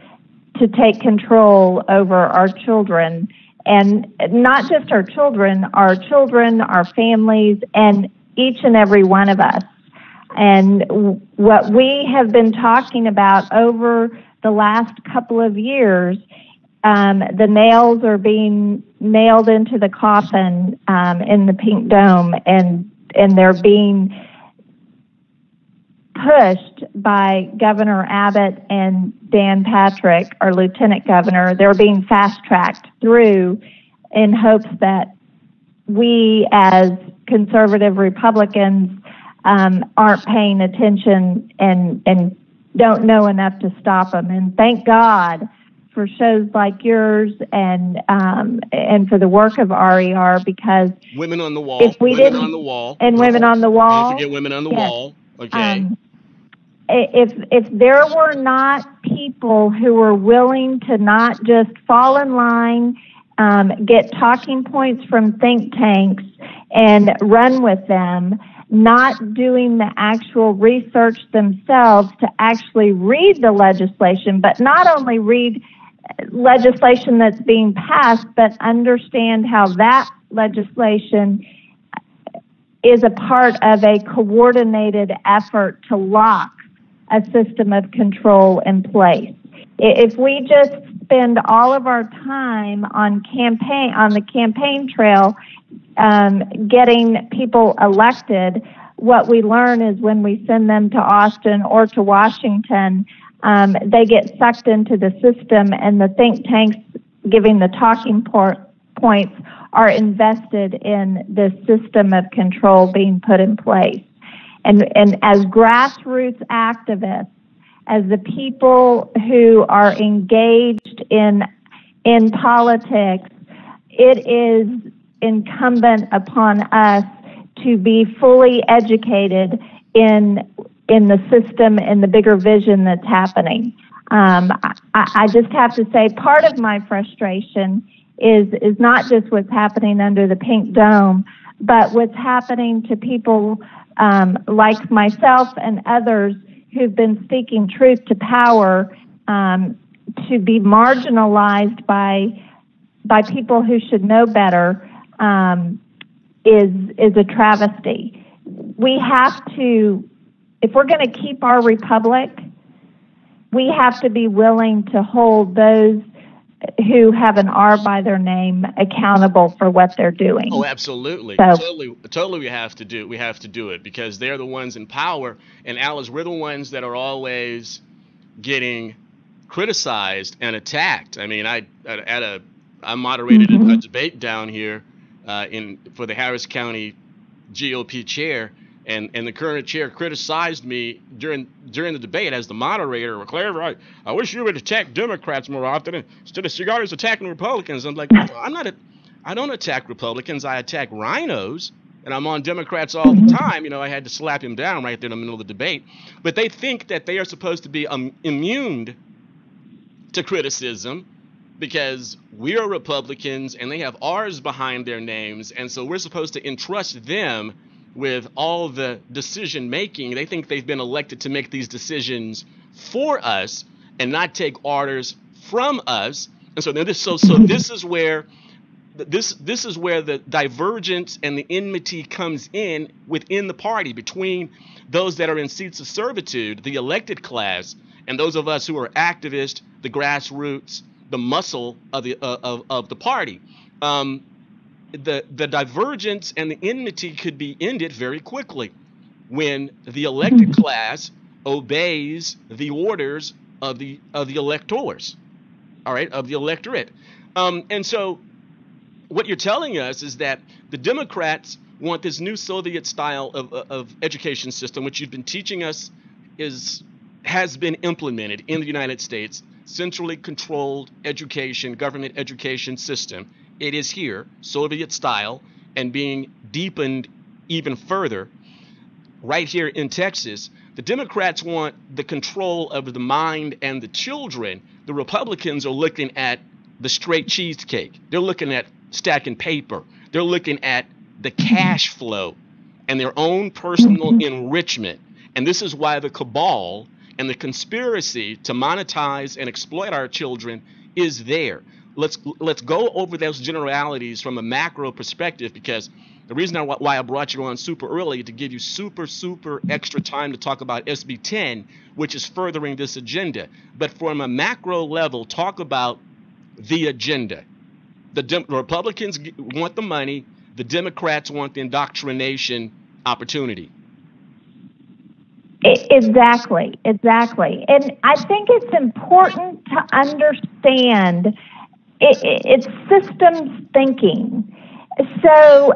to take control over our children, and not just our children, our families, and each and every one of us. And what we have been talking about over the last couple of years, the nails are being nailed into the coffin in the pink dome, and they're being pushed by Governor Abbott and Dan Patrick, our Lieutenant Governor. They're being fast-tracked through in hopes that we as conservative Republicans aren't paying attention and don't know enough to stop them. And thank God for shows like yours and for the work of RER, because Women on the Wall. If we Women on the Wall. And Women on the Wall. Don't forget Women on the Wall. Okay. if there were not people who were willing to not just fall in line, get talking points from think tanks and run with them, not doing the actual research themselves to actually read the legislation, but not only read legislation that's being passed, but understand how that legislation is a part of a coordinated effort to lock a system of control in place. If we just spend all of our time on the campaign trail, getting people elected, what we learn is when we send them to Austin or to Washington, they get sucked into the system, and the think tanks giving the talking points are invested in this system of control being put in place. And as grassroots activists, as the people who are engaged in politics, it is incumbent upon us to be fully educated in the system and the bigger vision that's happening. I just have to say, part of my frustration is not just what's happening under the Pink Dome, but what's happening to people like myself and others who've been speaking truth to power, to be marginalized by people who should know better, is a travesty. We have to, if we're going to keep our republic, we have to be willing to hold those who have an R by their name accountable for what they're doing. Oh, absolutely. So, Totally we have to do it because they're the ones in power, and Alice, we're the ones that are always getting criticized and attacked. I mean, I moderated a debate down here for the Harris County GOP chair, and the current chair criticized me during the debate as the moderator. Well, Claver, I wish you would attack Democrats more often instead of you're always attacking Republicans. I'm like, I don't attack Republicans. I attack rhinos, and I'm on Democrats all the time. You know, I had to slap him down right there in the middle of the debate. But they think that they are supposed to be immune to criticism because we are Republicans and they have R's behind their names, and so we're supposed to entrust them with all the decision making. They think they've been elected to make these decisions for us and not take orders from us. And so this is where the divergence and the enmity comes in within the party between those that are in seats of servitude, the elected class, and those of us who are activists, the grassroots, the muscle of the party. The divergence and the enmity could be ended very quickly when the elected class obeys the orders of the electors, all right, of the electorate. And so what you're telling us is that the Democrats want this new Soviet style of education system, which you've been teaching us has been implemented in the United States, centrally controlled education, government education system. It is here, Soviet style, and being deepened even further right here in Texas. The Democrats want the control of the mind and the children. The Republicans are looking at the straight cheesecake. They're looking at stacking paper. They're looking at the cash flow and their own personal enrichment. And this is why the cabal and the conspiracy to monetize and exploit our children is there. Let's go over those generalities from a macro perspective, because the reason why I brought you on super early to give you super extra time to talk about SB 10, which is furthering this agenda. But from a macro level, talk about the agenda. The Republicans want the money. The Democrats want the indoctrination opportunity. Exactly. And I think it's important to understand it's systems thinking. So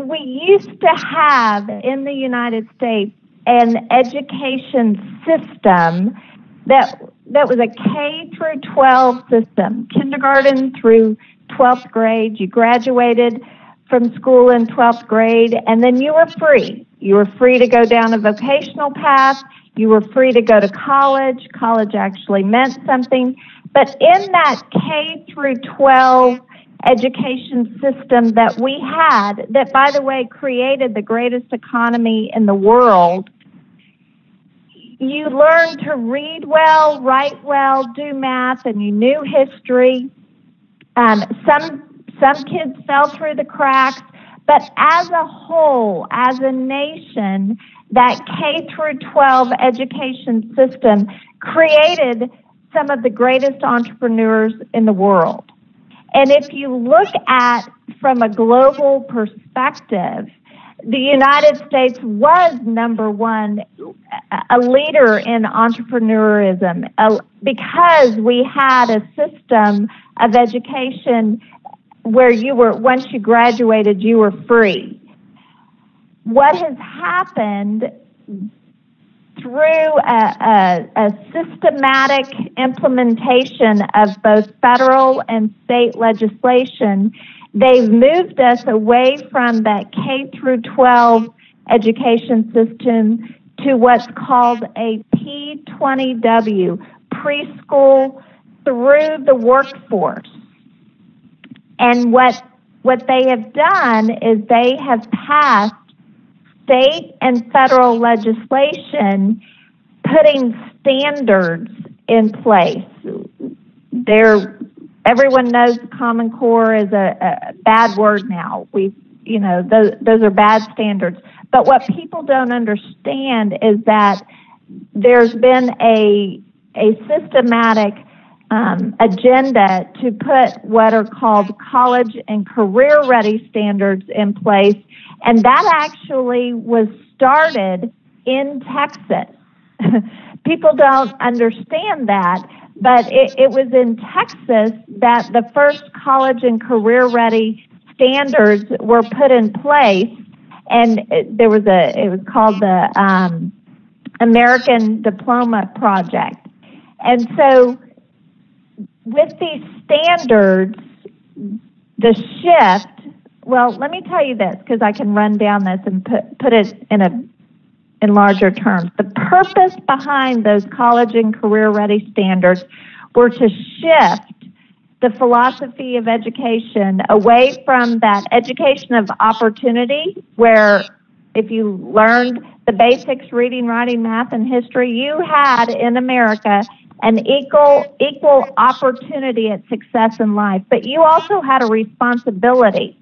we used to have in the United States an education system that was a K through 12 system, kindergarten through 12th grade. You graduated from school in 12th grade, and then you were free. You were free to go down a vocational path. You were free to go to college. College actually meant something. But in that K through 12 education system that we had, that, by the way, created the greatest economy in the world, you learned to read well, write well, do math, and you knew history. Some kids fell through the cracks, but as a whole, as a nation, that K through 12 education system created some of the greatest entrepreneurs in the world. And if you look at from a global perspective, the United States was number one, a leader in entrepreneurism, because we had a system of education where you were, once you graduated, you were free. What has happened through a systematic implementation of both federal and state legislation, they've moved us away from that K through 12 education system to what's called a P20W, preschool through the workforce. And what they have done is they have passed state and federal legislation putting standards in place. Everyone knows Common Core is a bad word now. Those are bad standards. But what people don't understand is that there's been a systematic agenda to put what are called college and career ready standards in place. And that actually was started in Texas. People don't understand that, but it was in Texas that the first college and career ready standards were put in place. And it was called the American Diploma Project. And so with these standards, the shift, well, let me tell you this, because I can run down this and put it in larger terms. The purpose behind those college and career ready standards were to shift the philosophy of education away from that education of opportunity, where if you learned the basics, reading, writing, math, and history, you had in America an equal opportunity at success in life. But you also had a responsibility.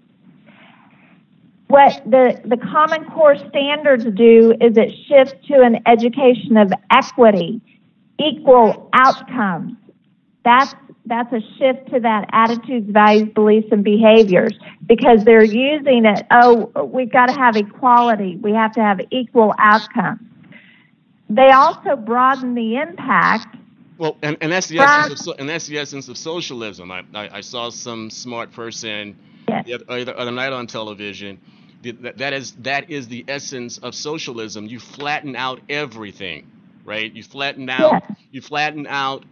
What the Common Core standards do is it shifts to an education of equity, equal outcomes. That's a shift to that attitudes, values, beliefs, and behaviors, because they're using it, we've got to have equality. We have to have equal outcomes. They also broaden the impact. Well, and that's the essence of socialism. I saw some smart person the other night on television. That is the essence of socialism. You flatten out everything, right? You flatten out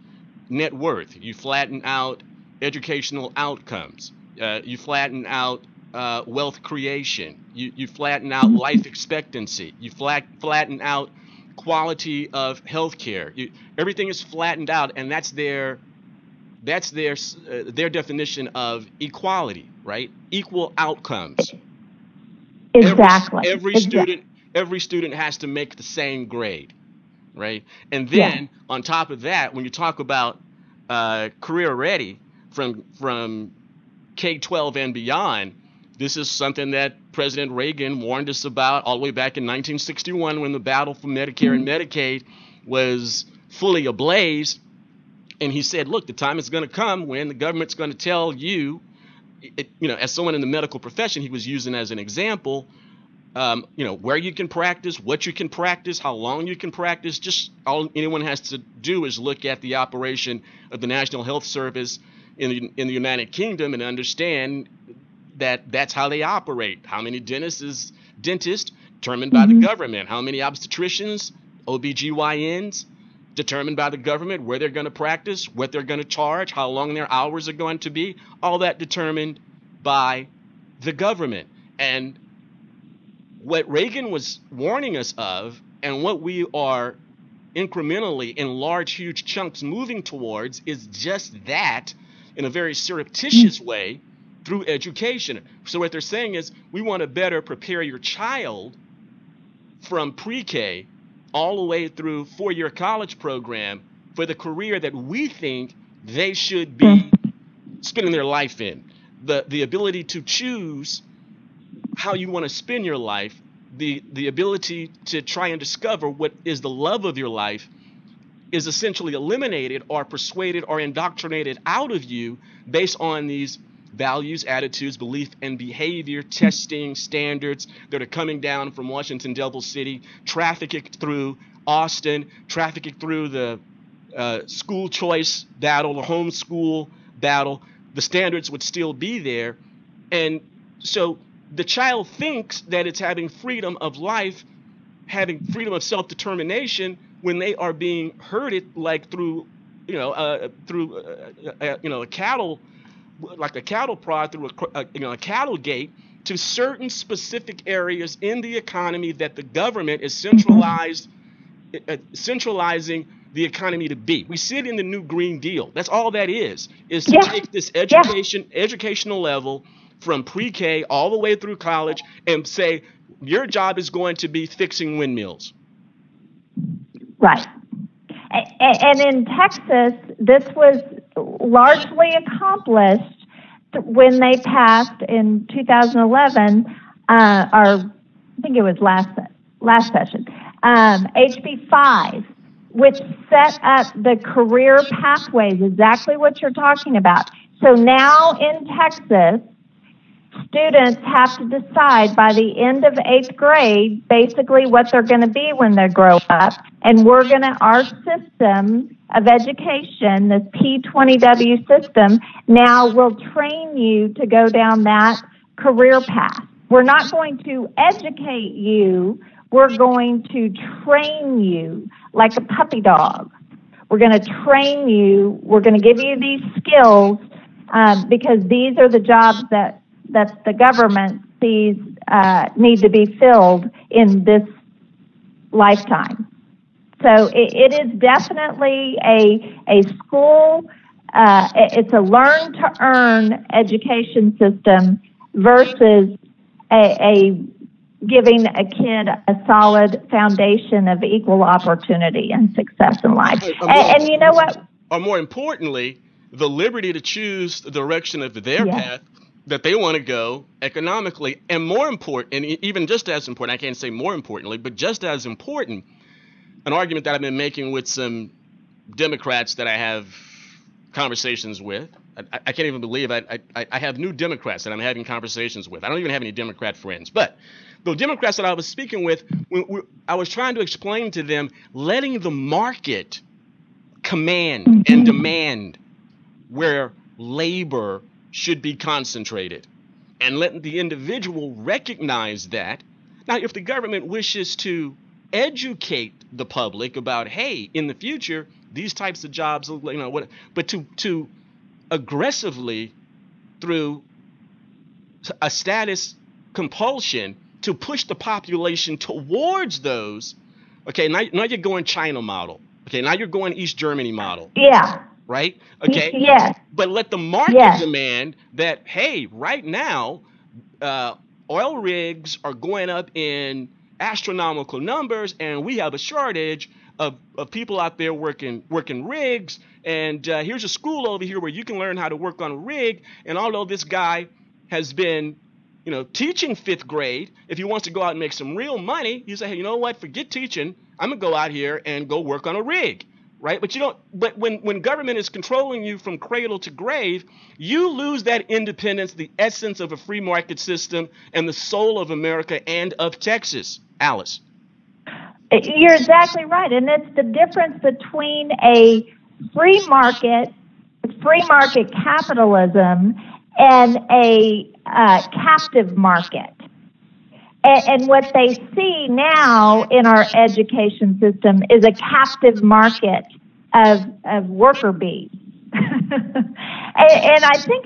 net worth. You flatten out educational outcomes. You flatten out wealth creation. You flatten out life expectancy. You flatten out quality of healthcare. Everything is flattened out, and that's their definition of equality, right? Equal outcomes. Exactly. Every student has to make the same grade, right? And then on top of that, when you talk about career ready from K-12 and beyond, this is something that President Reagan warned us about all the way back in 1961 when the battle for Medicare and Medicaid was fully ablaze. And he said, look, the time is going to come when the government's going to tell you, as someone in the medical profession, he was using as an example, where you can practice, what you can practice, how long you can practice. Just all anyone has to do is look at the operation of the National Health Service in the United Kingdom and understand that that's how they operate. How many dentists determined by the government. How many obstetricians, OBGYNs, determined by the government, where they're going to practice, what they're going to charge, how long their hours are going to be, all that determined by the government. And what Reagan was warning us of, and what we are incrementally in large, huge chunks moving towards is just that in a very surreptitious way through education. So what they're saying is we want to better prepare your child from pre-K all the way through four-year college program for the career that we think they should be spending their life in. The ability to choose how you want to spend your life, the ability to try and discover what is the love of your life is essentially eliminated or persuaded or indoctrinated out of you based on these values, attitudes, belief, and behavior testing standards that are coming down from Washington, Devil City, trafficking through Austin, trafficking through the school choice battle, the homeschool battle. The standards would still be there. And so the child thinks that it's having freedom of life, having freedom of self-determination, when they are being herded like through, a cattle, like a cattle prod through a cattle gate to certain specific areas in the economy that the government is centralizing the economy to be. We see it in the new Green Deal. That's all that is to take this educational level from pre-K all the way through college and say, your job is going to be fixing windmills. Right. And in Texas, this was largely accomplished when they passed in 2011, or I think it was last session, HB 5, which set up the career pathways, exactly what you're talking about. So now in Texas, students have to decide by the end of 8th grade basically what they're going to be when they grow up. And our system of education, this P20W system, now will train you to go down that career path. We're not going to educate you. We're going to train you like a puppy dog. We're going to train you. We're going to give you these skills because these are the jobs that the government sees need to be filled in this lifetime. So it is definitely a school, it's a learn-to-earn education system versus a giving a kid a solid foundation of equal opportunity and success in life. And you know what? Or more importantly, the liberty to choose the direction of their path that they want to go economically. And more important, and even just as important, I can't say more importantly, but just as important, an argument that I've been making with some Democrats that I have conversations with. I can't even believe I have new Democrats that I'm having conversations with. I don't even have any Democrat friends. But the Democrats that I was speaking with, I was trying to explain to them letting the market command and demand where labor should be concentrated and letting the individual recognize that. Now, if the government wishes to educate the public about, hey, in the future, these types of jobs, but to aggressively through a status compulsion to push the population towards those, okay, now you're going China model. Okay, now you're going East Germany model. Yeah. Right? Okay. Yes. But let the market demand that, hey, right now, oil rigs are going up in astronomical numbers, and we have a shortage of people out there working rigs. And here's a school over here where you can learn how to work on a rig. And although this guy has been, teaching 5th grade, if he wants to go out and make some real money, you say, hey, you know what? Forget teaching. I'm gonna go out here and go work on a rig. Right? But when government is controlling you from cradle to grave, you lose that independence, the essence of a free market system, and the soul of America and of Texas. Alice. You're exactly right. And it's the difference between a free market capitalism and a captive market. And what they see now in our education system is a captive market of worker bees. and I think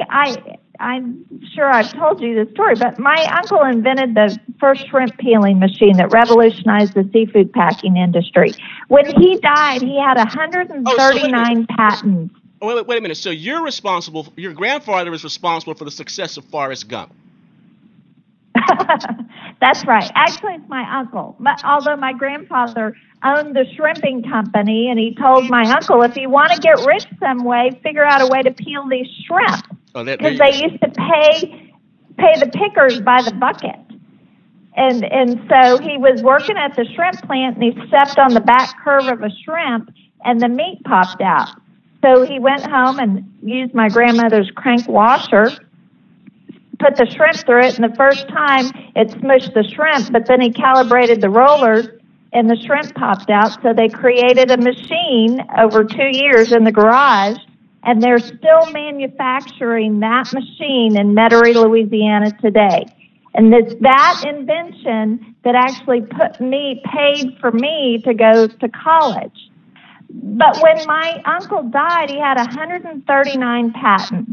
I'm sure I've told you this story, but my uncle invented the first shrimp peeling machine that revolutionized the seafood packing industry. When he died, he had 139 patents. Wait a minute. So you're responsible, your grandfather is responsible for the success of Forrest Gump. That's right. Actually, it's my uncle. Although my grandfather owned the shrimping company, and he told my uncle, if you want to get rich some way, figure out a way to peel these shrimp. Because they used to pay the pickers by the bucket. And so he was working at the shrimp plant, and he stepped on the back curve of a shrimp, and the meat popped out. So he went home and used my grandmother's crank washer, put the shrimp through it, and the first time it smushed the shrimp, but then he calibrated the rollers, and the shrimp popped out. So they created a machine over 2 years in the garage, and they're still manufacturing that machine in Metairie, Louisiana today. And it's that invention that actually paid for me to go to college. But when my uncle died, he had 139 patents.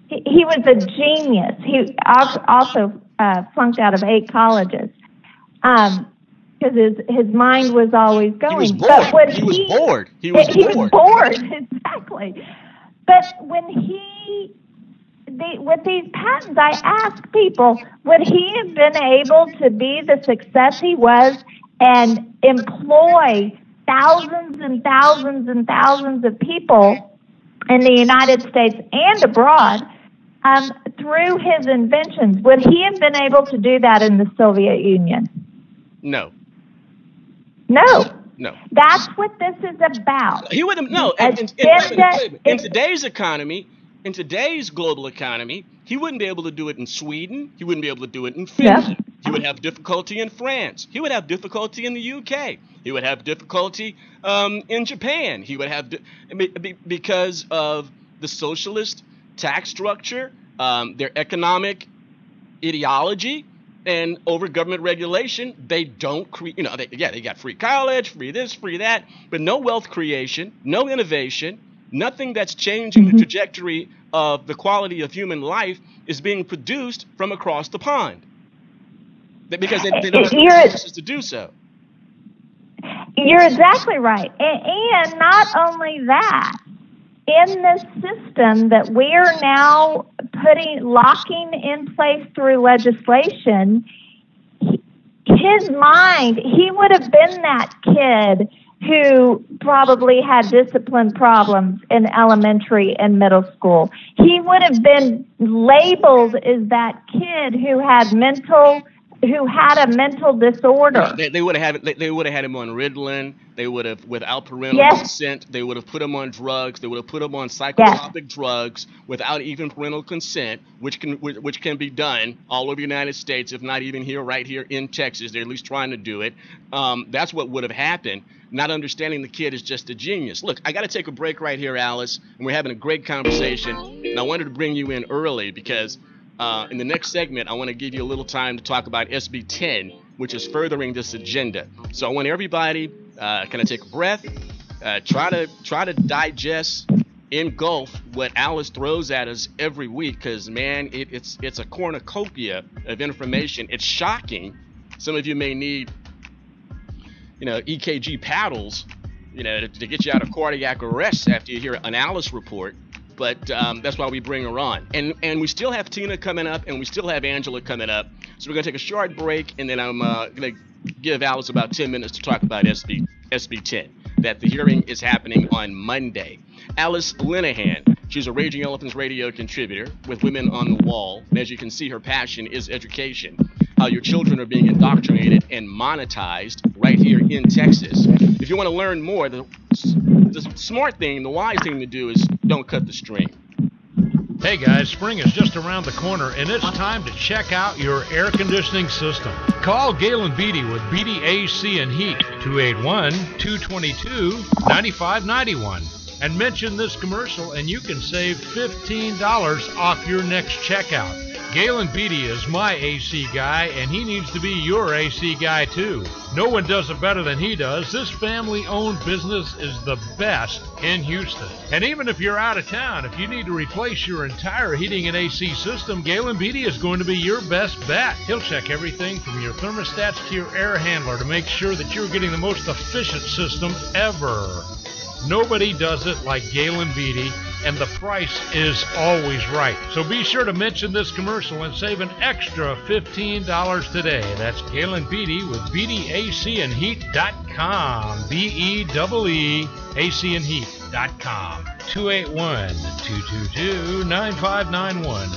He was a genius. He also flunked out of 8 colleges because his mind was always going. He was bored. He was bored. Exactly. But when with these patents, I asked people, would he have been able to be the success he was and employ thousands and thousands and thousands of people in the United States and abroad through his inventions? Would he have been able to do that in the Soviet Union? No. That's what this is about. He wouldn't. No. In today's economy, in today's global economy, he wouldn't be able to do it in Sweden. He wouldn't be able to do it in Finland. Yeah. He would have difficulty in France. He would have difficulty in the UK. He would have difficulty in Japan. He would have because of the socialist tax structure, their economic ideology, and over government regulation. They don't create. They got free college, free this, free that, but no wealth creation, no innovation. Nothing that's changing the trajectory of the quality of human life is being produced from across the pond. Because they don't have the resources to do so. You're exactly right. And not only that, in this system that we are now locking in place through legislation, his mind, he would have been that kid who probably had discipline problems in elementary and middle school. He would have been labeled as that kid who had a mental disorder. They would have had him on Ritalin. They would have, without parental consent, they would have put him on drugs. They would have put him on psychotropic drugs without even parental consent, which can be done all over the United States, if not even right here in Texas. They're at least trying to do it. That's what would have happened. Not understanding the kid is just a genius. Look, I got to take a break right here, Alice, and we're having a great conversation. And I wanted to bring you in early because in the next segment, I want to give you a little time to talk about SB 10, which is furthering this agenda. So I want everybody kind of take a breath, try to digest, engulf what Alice throws at us every week, because man, it's a cornucopia of information. It's shocking. Some of you may need EKG paddles, to get you out of cardiac arrest after you hear an Alice report. But that's why we bring her on. And we still have Tina coming up, and we still have Angela coming up. So we're going to take a short break, and then I'm going to give Alice about 10 minutes to talk about SB 10, that the hearing is happening on Monday. Alice Linehan, she's a Raging Elephants radio contributor with Women on the Wall. And as you can see, her passion is education. How your children are being indoctrinated and monetized right here in Texas. If you want to learn more, the smart thing, the wise thing to do is don't cut the string. Hey guys, spring is just around the corner, and it's time to check out your air conditioning system. Call Galen Beatty with Beatty AC and Heat, 281-222-9591. And mention this commercial, and you can save $15 off your next checkout. Galen Beatty is my AC guy, and he needs to be your AC guy too. No one does it better than he does. This family-owned business is the best in Houston. And even if you're out of town, if you need to replace your entire heating and AC system, Galen Beatty is going to be your best bet. He'll check everything from your thermostats to your air handler to make sure that you're getting the most efficient system ever. Nobody does it like Galen Beatty, and the price is always right. So be sure to mention this commercial and save an extra $15 today. That's Galen Beatty with BeattyACandHeat.com. BEEE ACandHeat.com. 281-222-9591.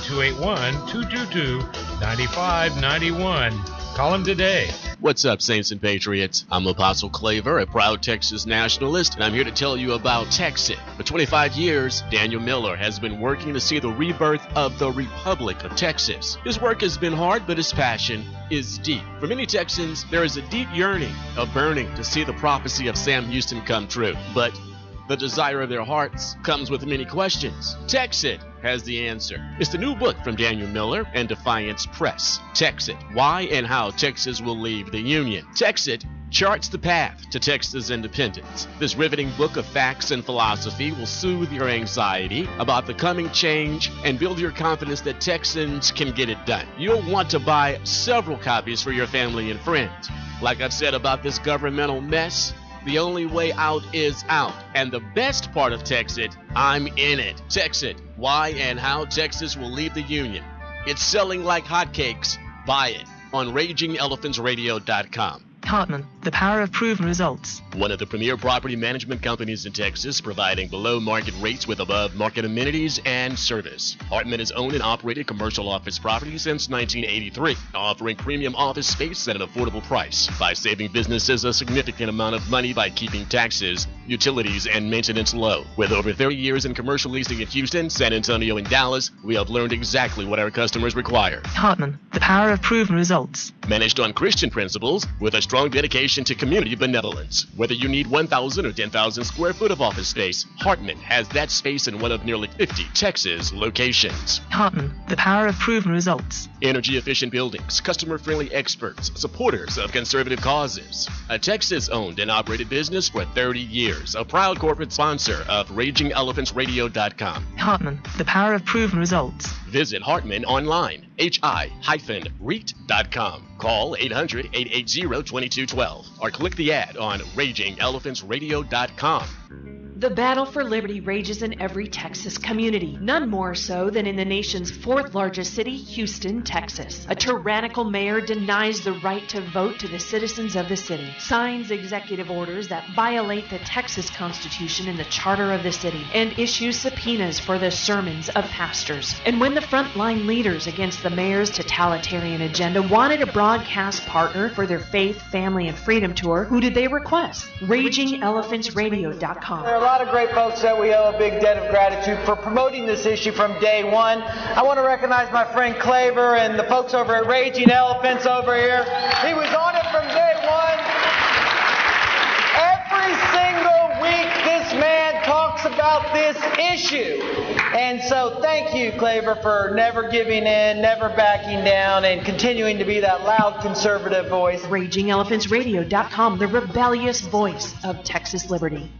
281-222-9591. Call him today. What's up, Saints and Patriots? I'm Apostle Claver, a proud Texas nationalist, and I'm here to tell you about Texit. For 25 years, Daniel Miller has been working to see the rebirth of the Republic of Texas. His work has been hard, but his passion is deep. For many Texans, there is a deep yearning, a burning to see the prophecy of Sam Houston come true. But the desire of their hearts comes with many questions. Texit has the answer. It's the new book from Daniel Miller and Defiance Press. Texit, Why and How Texas Will Leave the Union. Texit charts the path to Texas independence. This riveting book of facts and philosophy will soothe your anxiety about the coming change and build your confidence that Texans can get it done. You'll want to buy several copies for your family and friends. Like I've said about this governmental mess, the only way out is out. And the best part of Texit, I'm in it. Texit, Why and How Texas Will Leave the Union. It's selling like hotcakes. Buy it on RagingElePhantsRadio.com. Hartman, the power of proven results. One of the premier property management companies in Texas, providing below market rates with above market amenities and service. Hartman has owned and operated commercial office properties since 1983, offering premium office space at an affordable price by saving businesses a significant amount of money by keeping taxes, utilities, and maintenance low. With over 30 years in commercial leasing in Houston, San Antonio, and Dallas, we have learned exactly what our customers require. Hartman, the power of proven results. Managed on Christian principles with a strong dedication to community benevolence. Whether you need 1,000 or 10,000 square foot of office space, Hartman has that space in one of nearly 50 Texas locations. Hartman, the power of proven results. Energy efficient buildings, customer friendly experts, supporters of conservative causes. A Texas owned and operated business for 30 years. A proud corporate sponsor of RagingElePhantsRadio.com. Hartman, the power of proven results. Visit Hartman online, hi-REIT.com. Call 800-880-2212 or click the ad on RagingElePhantsRadio.com. The battle for liberty rages in every Texas community, none more so than in the nation's fourth largest city, Houston, Texas. A tyrannical mayor denies the right to vote to the citizens of the city, signs executive orders that violate the Texas Constitution and the charter of the city, and issues subpoenas for the sermons of pastors. And when the frontline leaders against the mayor's totalitarian agenda wanted a broadcast partner for their Faith, Family, and Freedom Tour, who did they request? RagingElePhantsRadio.com. There are a lot of great folks that we owe a big debt of gratitude for promoting this issue from day one. I want to recognize my friend Claver and the folks over at Raging Elephants over here. He was on it from day one. Every single week this man talks about this issue. And so thank you, Claver, for never giving in, never backing down, and continuing to be that loud conservative voice. RagingElePhantsRadio.com, the rebellious voice of Texas liberty.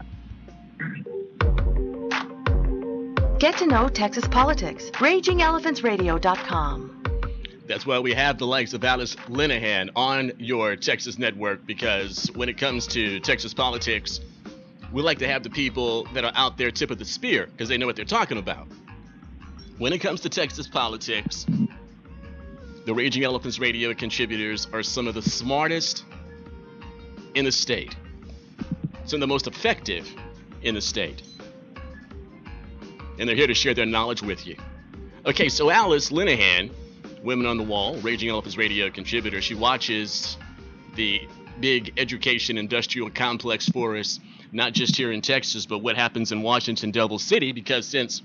Get to know Texas politics. RagingElePhantsRadio.com. That's why we have the likes of Alice Linehan on your Texas network, because when it comes to Texas politics, we like to have the people that are out there tip of the spear because they know what they're talking about. When it comes to Texas politics, the Raging Elephants Radio contributors are some of the smartest in the state, some of the most effective in the state. And they're here to share their knowledge with you. Okay, so Alice Linehan, Women on the Wall, Raging Elephants Radio contributor, she watches the big education industrial complex for us, not just here in Texas, but what happens in Washington, Devil City, because since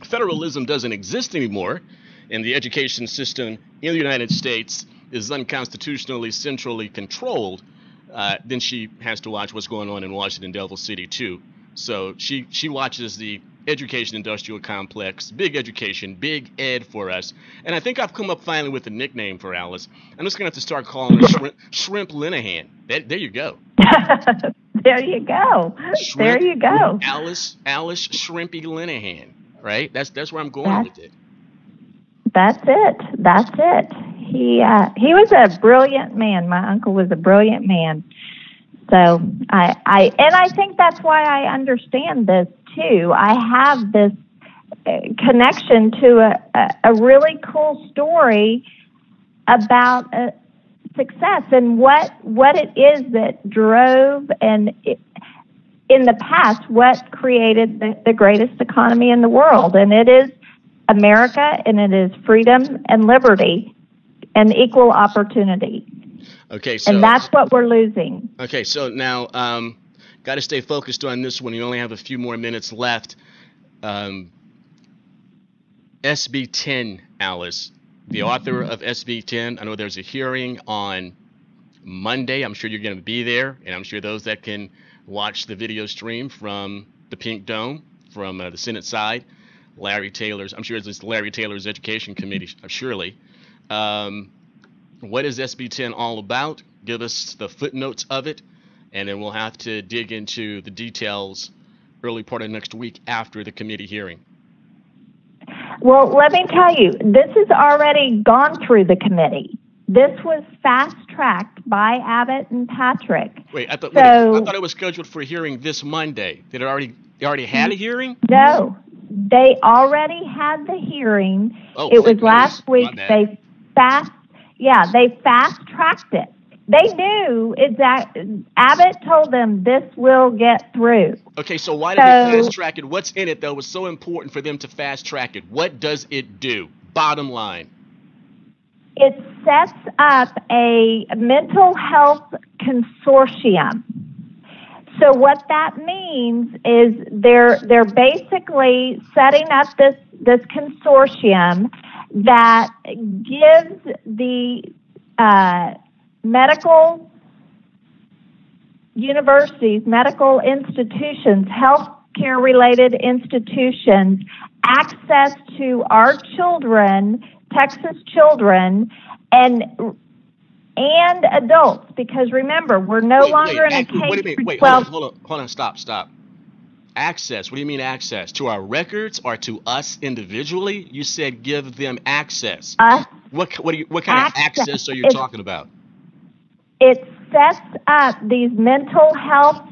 federalism doesn't exist anymore and the education system in the United States is unconstitutionally centrally controlled, then she has to watch what's going on in Washington, Devil City, too. So she watches the education industrial complex, big education, big ed for us. And I think I've come up finally with a nickname for Alice. I'm just going to have to start calling her Shrimp Linehan. There you go. There you go. There you go. Alice Shrimpy Linehan, right? That's where I'm going with it. That's it. He was a brilliant man. My uncle was a brilliant man. So I think that's why I understand this too. I have this connection to a really cool story about success and what it is that drove and in the past what created the greatest economy in the world, and it is America, and it is freedom and liberty and equal opportunity. Okay, so and that's what we're losing. Okay, so now got to stay focused on this one. You only have a few more minutes left. SB 10, Alice, the author of SB 10. I know there's a hearing on Monday. I'm sure you're going to be there, and I'm sure those that can watch the video stream from the Pink Dome, from the Senate side, Larry Taylor's. I'm sure it's Larry Taylor's Education Committee, surely. What is SB 10 all about? Give us the footnotes of it, and then we'll have to dig into the details early part of next week after the committee hearing. Well, let me tell you, this has already gone through the committee. This was fast-tracked by Abbott and Patrick. Wait, I thought it was scheduled for a hearing this Monday. Did it already had a hearing? No, they already had the hearing. Oh, it was last week. They fast-tracked it. They knew Abbott told them this will get through. Okay, so why did they fast-track it? What's in it that was so important for them to fast-track it? What does it do? Bottom line. It sets up a mental health consortium. So what that means is they're basically setting up this consortium that gives the medical universities, medical institutions, healthcare related institutions access to our children, Texas children, and adults, because remember, we're no longer in a K-12. Hold on, stop. Access, what do you mean access? To our records or to us individually? You said give them access. What kind of access are you talking about? It sets up these mental health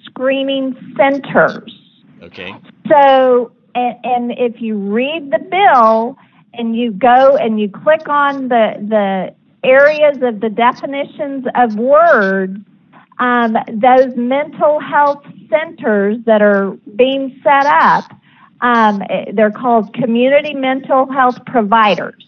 screening centers. Okay. So, and if you read the bill and you go and you click on the areas of the definitions of words, those mental health centers that are being set up, they're called community mental health providers.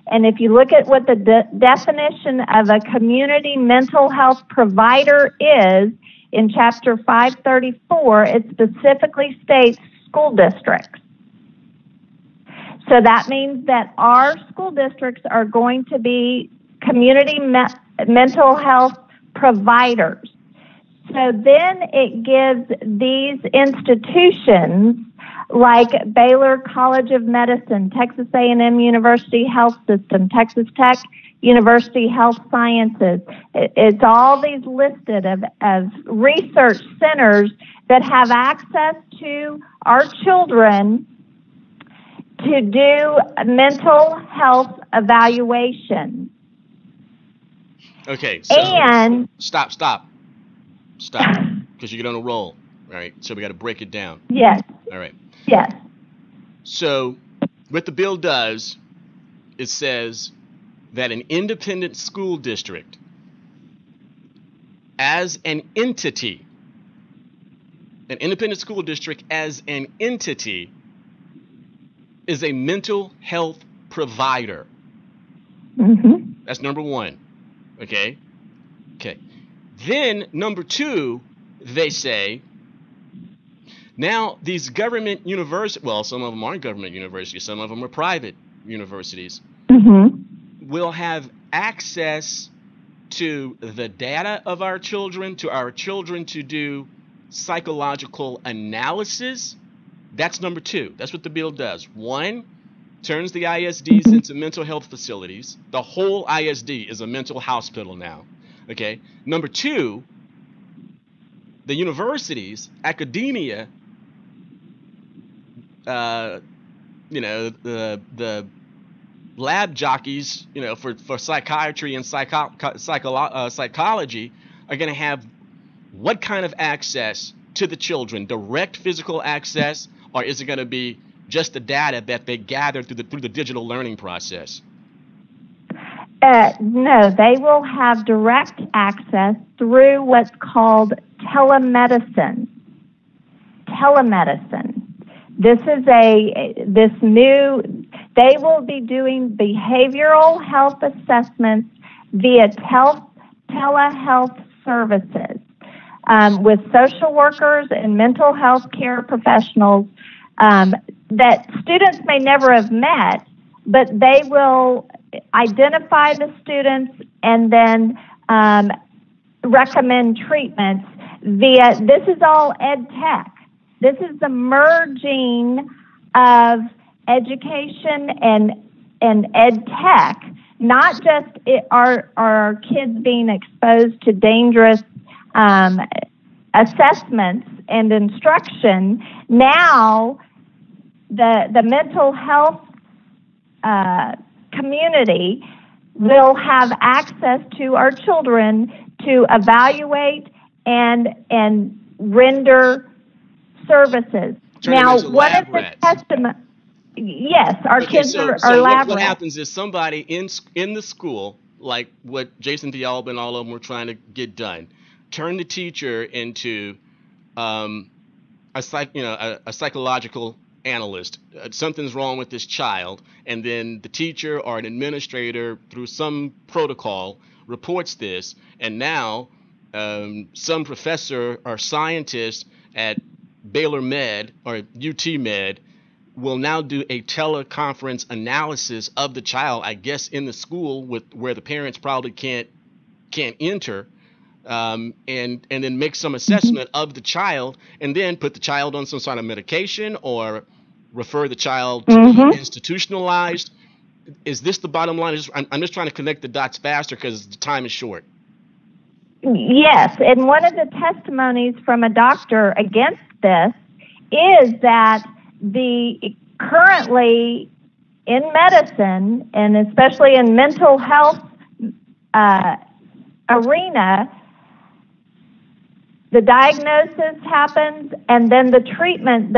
And if you look at what the definition of a community mental health provider is in Chapter 534, it specifically states school districts. So that means that our school districts are going to be community mental health providers. So then it gives these institutions like Baylor College of Medicine, Texas A&M University Health System, Texas Tech University Health Sciences. It's all these listed of research centers that have access to our children to do mental health evaluations. Okay, so and stop, because you get on a roll. All right, so we got to break it down. Yes. All right. Yes. So what the bill does, it says that an independent school district as an entity, is a mental health provider. Mm-hmm. That's number one. Okay. Then number two, they say, now these government universities, well, some of them aren't government universities, some of them are private universities, will have access to the data of our children, to do psychological analysis. That's number 2. That's what the bill does. 1, turns the ISDs into mental health facilities. The whole ISD is a mental hospital now. Okay. Number 2, the universities, academia, the lab jockeys, for psychiatry and psychology are going to have what kind of access to the children? Direct physical access, or is it going to be just the data that they gather through the digital learning process? No, they will have direct access through what's called telemedicine. They will be doing behavioral health assessments via telehealth services with social workers and mental health care professionals that students may never have met, but they will identify the students and then recommend treatments via, this is all ed tech. This is the merging of education and ed tech, not just our kids being exposed to dangerous assessments and instruction. Now, the mental health community will have access to our children to evaluate and render services. Now, what is the testament? Yes, our kids are lab rats. What happens is somebody in the school, like what Jason Dialba and all of them were trying to get done, turn the teacher into a psychological analyst. Something's wrong with this child, and then the teacher or an administrator through some protocol reports this, and now some professor or scientist at Baylor Med or UT Med will now do a teleconference analysis of the child, I guess, in the school where the parents probably can't enter, and then make some assessment of the child, and then put the child on some sort of medication or refer the child to be institutionalized. Is this the bottom line? I'm just trying to connect the dots faster because the time is short. Yes, and one of the testimonies from a doctor against this is that currently in medicine, and especially in mental health arena, the diagnosis happens and then the treatment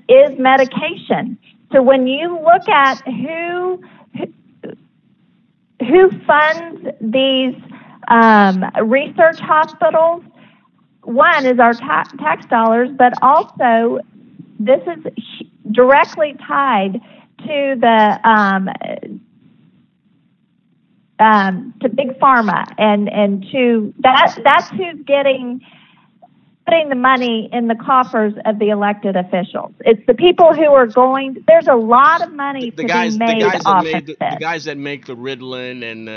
is medication. So when you look at who funds these research hospitals, one is our tax dollars, but also this is directly tied to to big pharma and to that's who's putting the money in the coffers of the elected officials. It's the people who are there's a lot of money to be made off of this. The guys that make the Ritalin and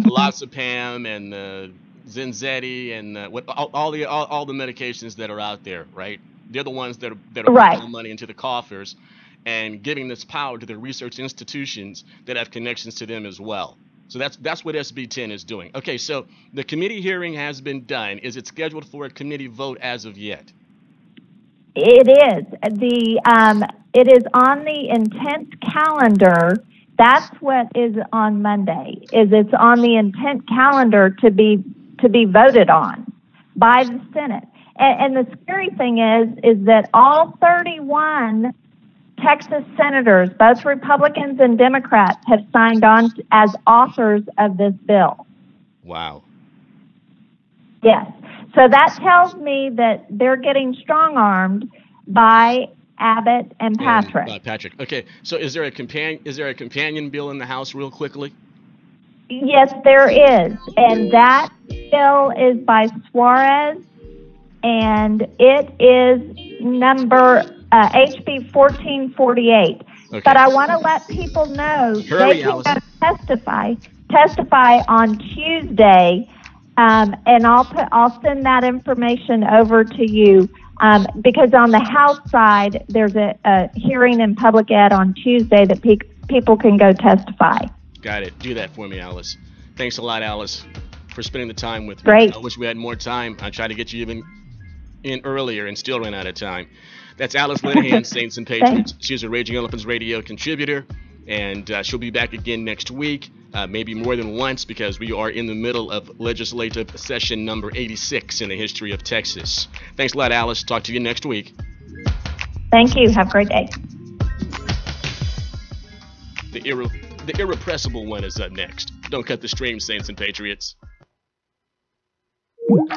Clozapam and Zenzetti and all the medications that are out there, right? They're the ones that are putting money into the coffers and giving this power to the research institutions that have connections to them as well. So that's what SB 10 is doing. Okay, so the committee hearing has been done. Is it scheduled for a committee vote as of yet? It is. It is on the intent calendar. That's what is on Monday. It's on the intent calendar to be voted on by the Senate. And the scary thing is that all 31 Texas senators, both Republicans and Democrats, have signed on as authors of this bill. Wow. Yes. So that tells me that they're getting strong-armed by Abbott and Patrick. By Patrick. Okay. So is there a companion bill in the House real quickly? Yes, there is. And that bill is by Suarez, and it is number HB 1448. Okay. But I want to let people know they can testify on Tuesday And I'll send that information over to you. Because on the House side, there's a hearing in public ed on Tuesday that people can go testify. Got it. Do that for me, Alice. Thanks a lot, Alice, for spending the time with me. Great. I wish we had more time. I tried to get you even in earlier and still ran out of time. That's Alice Linehan, Saints and Patriots. She's a Raging Elephants Radio contributor, and she'll be back again next week, maybe more than once, because we are in the middle of legislative session number 86 in the history of Texas. Thanks a lot, Alice. Talk to you next week. Thank you. Have a great day. The irrepressible one is up next. Don't cut the stream, Saints and Patriots.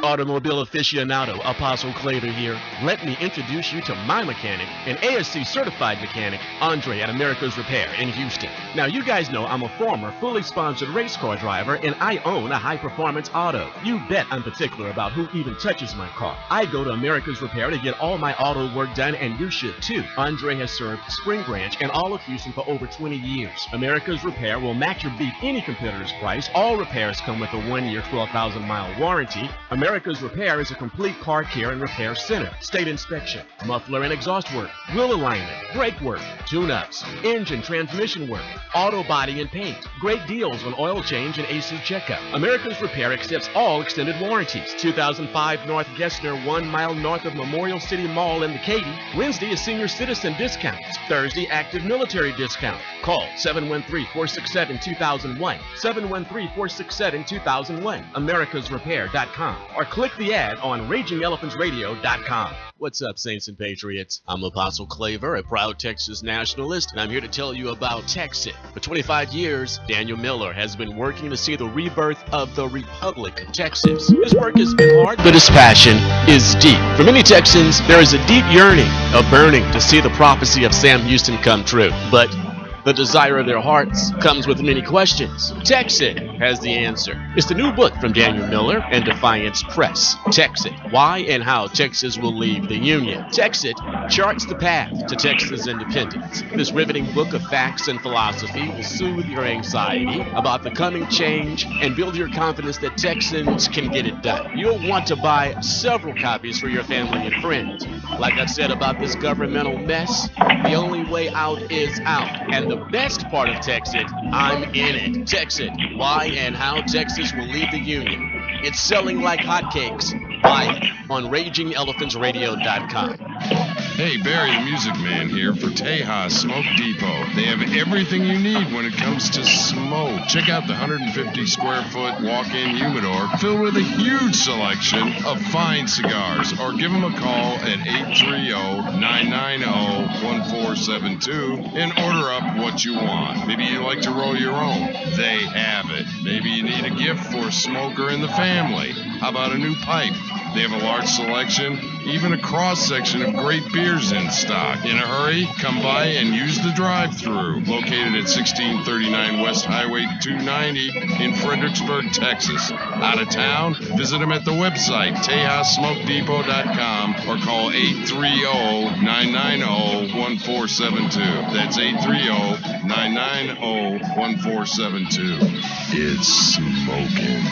Automobile aficionado, Apostle Claver here. Let me introduce you to my mechanic, an ASC certified mechanic, Andre at America's Repair in Houston. Now, you guys know I'm a former fully sponsored race car driver, and I own a high-performance auto. You bet I'm particular about who even touches my car. I go to America's Repair to get all my auto work done, and you should too. Andre has served Spring Branch and all of Houston for over 20 years. America's Repair will match or beat any competitor's price. All repairs come with a 1-year, 12,000-mile warranty. America's Repair is a complete car care and repair center. State inspection, muffler and exhaust work, wheel alignment, brake work, tune-ups, engine transmission work, auto body and paint. Great deals on oil change and AC checkup. America's Repair accepts all extended warranties. 2005 North Gessner, 1 mile north of Memorial City Mall in the Katy. Wednesday is senior citizen discounts. Thursday, active military discount. Call 713-467-2001. 713-467-2001. AmericasRepair.com. Or click the ad on RagingElePhantsRadio.com. What's up, Saints and Patriots? I'm Apostle Claver, a proud Texas nationalist, and I'm here to tell you about Texit. For 25 years, Daniel Miller has been working to see the rebirth of the Republic of Texas. His work has been hard, but his passion is deep. For many Texans, there is a deep yearning, a burning to see the prophecy of Sam Houston come true. But the desire of their hearts comes with many questions. Texit has the answer. It's the new book from Daniel Miller and Defiance Press. Texit, Why and How Texas Will Leave the Union. Texit charts the path to Texas independence. This riveting book of facts and philosophy will soothe your anxiety about the coming change and build your confidence that Texans can get it done. You'll want to buy several copies for your family and friends. Like I said about this governmental mess, the only way out is out. And the best part of Texit, I'm in it. Texit, Why and How Texas Will Leave the Union. It's selling like hotcakes. Buy it on RagingElePhantsRadio.com. Hey, Barry the Music Man here for Tejas Smoke Depot. They have everything you need when it comes to smoke. Check out the 150 square foot walk-in humidor filled with a huge selection of fine cigars. Or give them a call at 830-990-1472 and order up what you want. Maybe you like to roll your own. They have it. Maybe you need a gift for a smoker in the family. How about a new pipe? They have a large selection, even a cross-section of great beers in stock. In a hurry, come by and use the drive-thru. Located at 1639 West Highway 290 in Fredericksburg, Texas. Out of town? Visit them at the website, TejasSmokeDepot.com, or call 830-990-1472. That's 830-990-1472. It's smoking.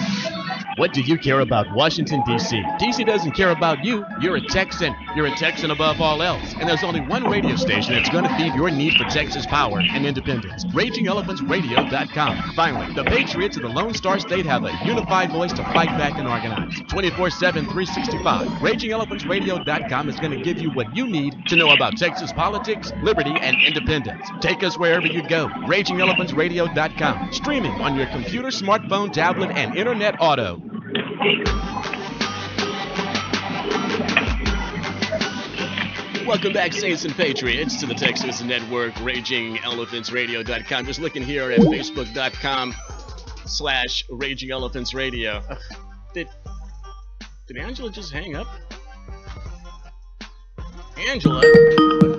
What do you care about Washington, D.C.? D.C. doesn't care about you. You're a Texan. You're a Texan above all else. And there's only one radio station that's going to feed your need for Texas power and independence. RagingElePhantsRadio.com. Finally, the Patriots of the Lone Star State have a unified voice to fight back and organize. 24/7, 365. RagingElePhantsRadio.com is going to give you what you need to know about Texas politics, liberty, and independence. Take us wherever you go. RagingElePhantsRadio.com. Streaming on your computer, smartphone, tablet, and internet auto. Welcome back, Saints and Patriots, to the Texas Network, RagingElePhantsRadio.com. Just looking here at Facebook.com/RagingElePhantsRadio. Did Angela just hang up? Angela?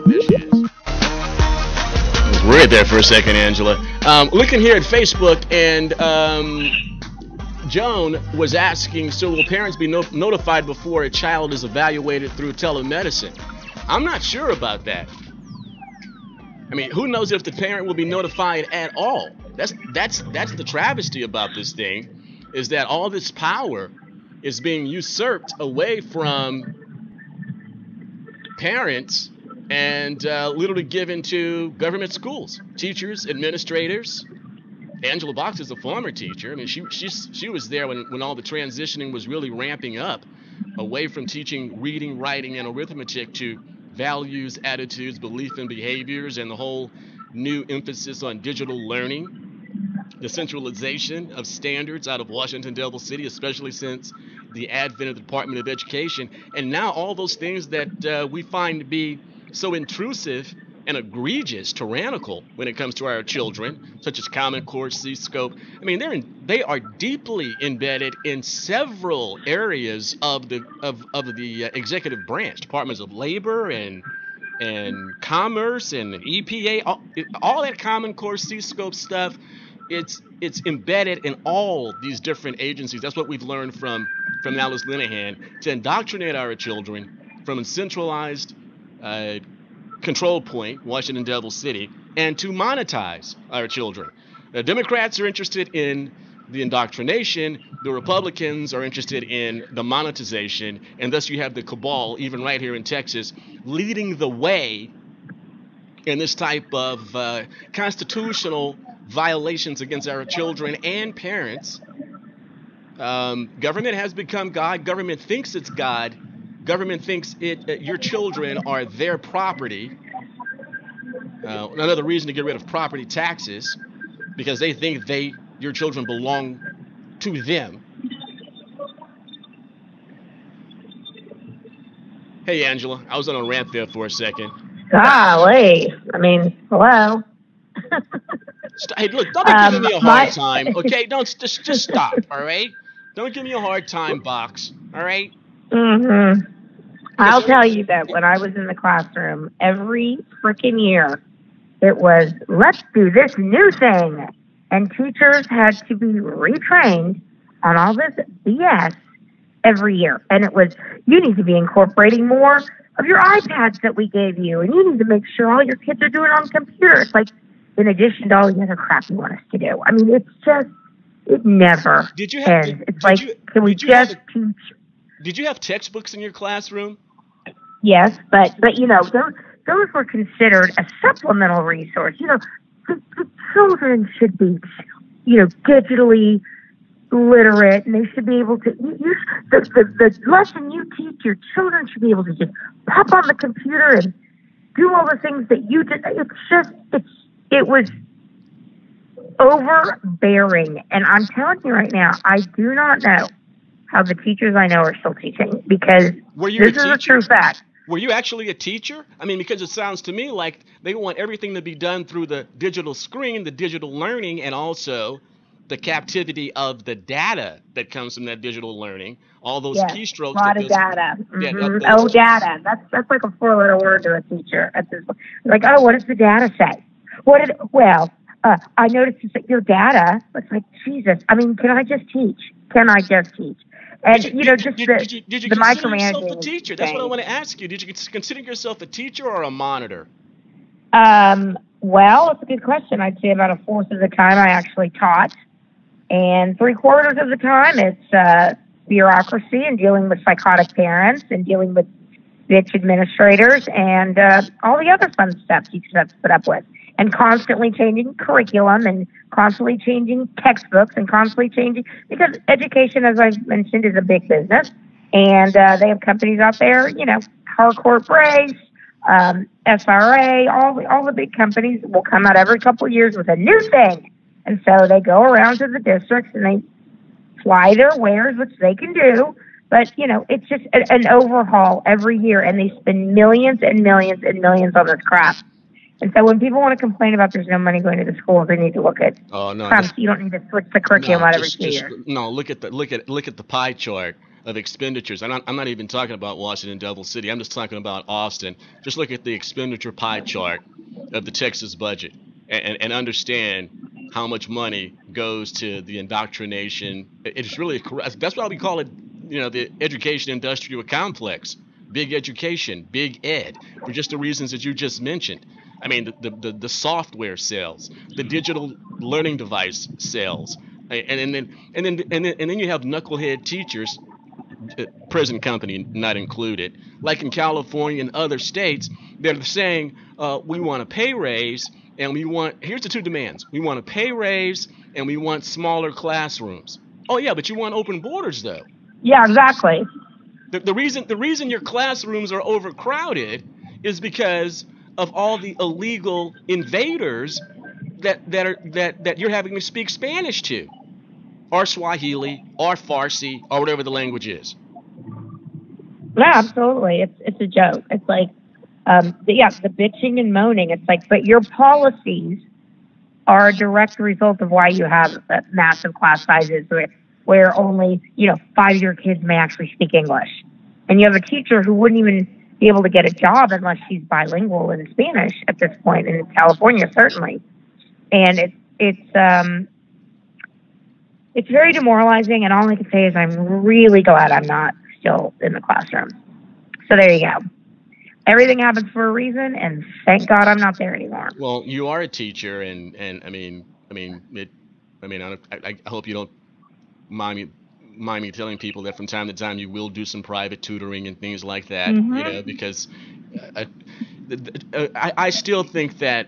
There she is. I was worried there for a second, Angela. Looking here at Facebook, and Joan was asking, so will parents be notified before a child is evaluated through telemedicine? I'm not sure about that. I mean, who knows if the parent will be notified at all? That's the travesty about this thing. is that all this power is being usurped away from parents and literally given to government schools, teachers, administrators. Angela Box is a former teacher. I mean, she was there when all the transitioning was really ramping up away from teaching reading, writing, and arithmetic to values, attitudes, belief, and behaviors, and the whole new emphasis on digital learning, the centralization of standards out of Washington, D.C., especially since the advent of the Department of Education, and now all those things that we find to be so intrusive and egregious, tyrannical when it comes to our children, such as Common Core, C-Scope. I mean, they are deeply embedded in several areas of the executive branch, departments of labor and commerce and EPA, all that Common Core, C-Scope stuff. It's embedded in all these different agencies. That's what we've learned from Alice Linehan, to indoctrinate our children from a centralized control point, Washington, D.C., and to monetize our children. The Democrats are interested in the indoctrination. The Republicans are interested in the monetization, and thus you have the cabal, even right here in Texas, leading the way in this type of constitutional violations against our children and parents. Government has become God. Government thinks it's God. Government thinks your children are their property. Another reason to get rid of property taxes, because they think your children belong to them. Hey, Angela, I was on a rant there for a second. Golly. I mean, hello. Hey, look, don't be giving me a hard time, okay? Don't just stop, all right? Don't give me a hard time, Box, all right? Mm-hmm. I'll tell you that when I was in the classroom, every freaking year, it was, let's do this new thing. And teachers had to be retrained on all this BS every year. And it was, you need to be incorporating more of your iPads that we gave you. And you need to make sure all your kids are doing it on computers. Like, in addition to all the other crap you want us to do. I mean, it's just, it never ends. It's like, can we just teach? Did you have textbooks in your classroom? Yes, but you know, those were considered a supplemental resource. You know, the children should be, you know, digitally literate, and they should be able to use the lesson you teach your children should be able to just pop on the computer and do all the things that you did. It was overbearing, and I'm telling you right now, I do not know how the teachers I know are still teaching, because this is a true fact. Were you actually a teacher? I mean, because it sounds to me like they want everything to be done through the digital screen, the digital learning, and also the captivity of the data that comes from that digital learning. All those keystrokes. A lot of data. Mm-hmm. Data. That's like a 4-letter word to a teacher. Like, oh, what does the data say? I noticed that your data. It's like, Jesus. I mean, can I just teach? And did you the consider yourself a teacher? That's what I want to ask you. Did you consider yourself a teacher or a monitor? Well, it's a good question. I'd say about a fourth of the time I actually taught, and 3/4 of the time it's bureaucracy and dealing with psychotic parents and dealing with bitch administrators and all the other fun stuff you have to put up with. And constantly changing curriculum and constantly changing textbooks and constantly changing, because education, as I've mentioned, is a big business. And they have companies out there, you know, Harcourt Brace, SRA, all the big companies will come out every couple of years with a new thing. And so they go around to the districts and they fly their wares, which they can do. But, you know, it's just an overhaul every year, and they spend millions and millions and millions on this crap. And so when people want to complain about there's no money going to the schools, they need to look at you don't need to switch the curriculum out every 2 years. No, look at the pie chart of expenditures. I'm not even talking about Washington, D.C. I'm just talking about Austin. Just look at the expenditure pie chart of the Texas budget and understand how much money goes to the indoctrination. It's really, that's why we call it, you know, the education industrial complex. Big education, big ed, for just the reasons that you just mentioned. I mean, the software sales, the digital learning device sales, And then you have knucklehead teachers, present company not included, like in California and other states. They're saying we want a pay raise, and here's the two demands: we want a pay raise, and we want smaller classrooms. Oh yeah, but you want open borders though. Yeah, exactly. The reason your classrooms are overcrowded is because of all the illegal invaders that you're having to speak Spanish to, or Swahili, or Farsi, or whatever the language is. Yeah, absolutely. It's a joke. It's like, the bitching and moaning. It's like, but your policies are a direct result of why you have massive class sizes where only 5-year kids may actually speak English, and you have a teacher who wouldn't even be able to get a job unless she's bilingual in Spanish at this point in California, certainly. And it's very demoralizing, and all I can say is I'm really glad I'm not still in the classroom. So there you go. Everything happens for a reason, and thank God I'm not there anymore. Well, you are a teacher, and I hope you don't mind me telling people that from time to time you will do some private tutoring and things like that. Mm-hmm. Because I still think that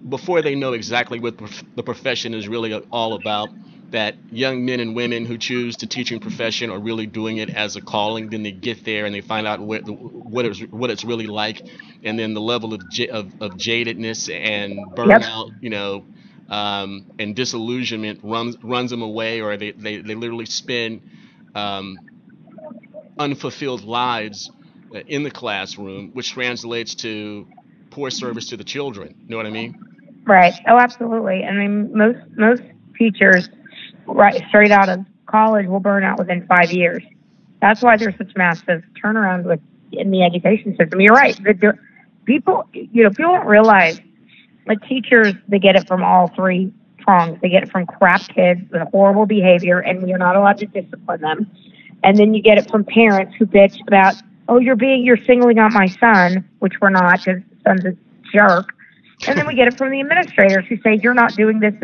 before they know exactly what the profession is really all about, that young men and women who choose the teaching profession are really doing it as a calling. Then they get there and they find out what it's really like, and then the level of jadedness and burnout, and disillusionment runs them away, or they literally spend unfulfilled lives in the classroom, which translates to poor service to the children. You know what I mean? Right. Oh, absolutely. I mean, most teachers right straight out of college will burn out within 5 years. That's why there's such massive turnaround in the education system. You're right. People don't realize, like, teachers, they get it from all three prongs. They get it from crap kids with horrible behavior, and you're not allowed to discipline them. And then you get it from parents who bitch about, oh, you're singling out my son, which we're not, because son's a jerk. And then we get it from the administrators who say, you're not doing this.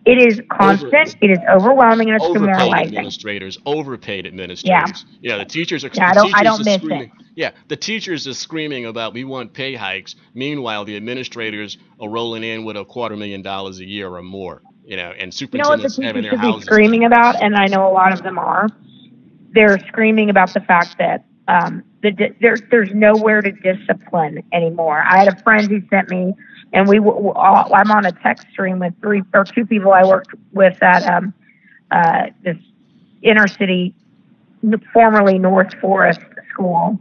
It is constant, it is overwhelming, and it's demoralizing. Overpaid administrators. Yeah, the teachers are. Yeah, I don't miss screaming. it. Yeah, the teachers are screaming about, we want pay hikes. Meanwhile, the administrators are rolling in with $250,000 a year or more. And superintendents having their houses. You know what the teachers should be screaming about, and I know a lot of them are. They're screaming about the fact that there's nowhere to discipline anymore. I had a friend who sent me, and I'm on a text stream with 2 people I worked with at this inner city, formerly North Forest school.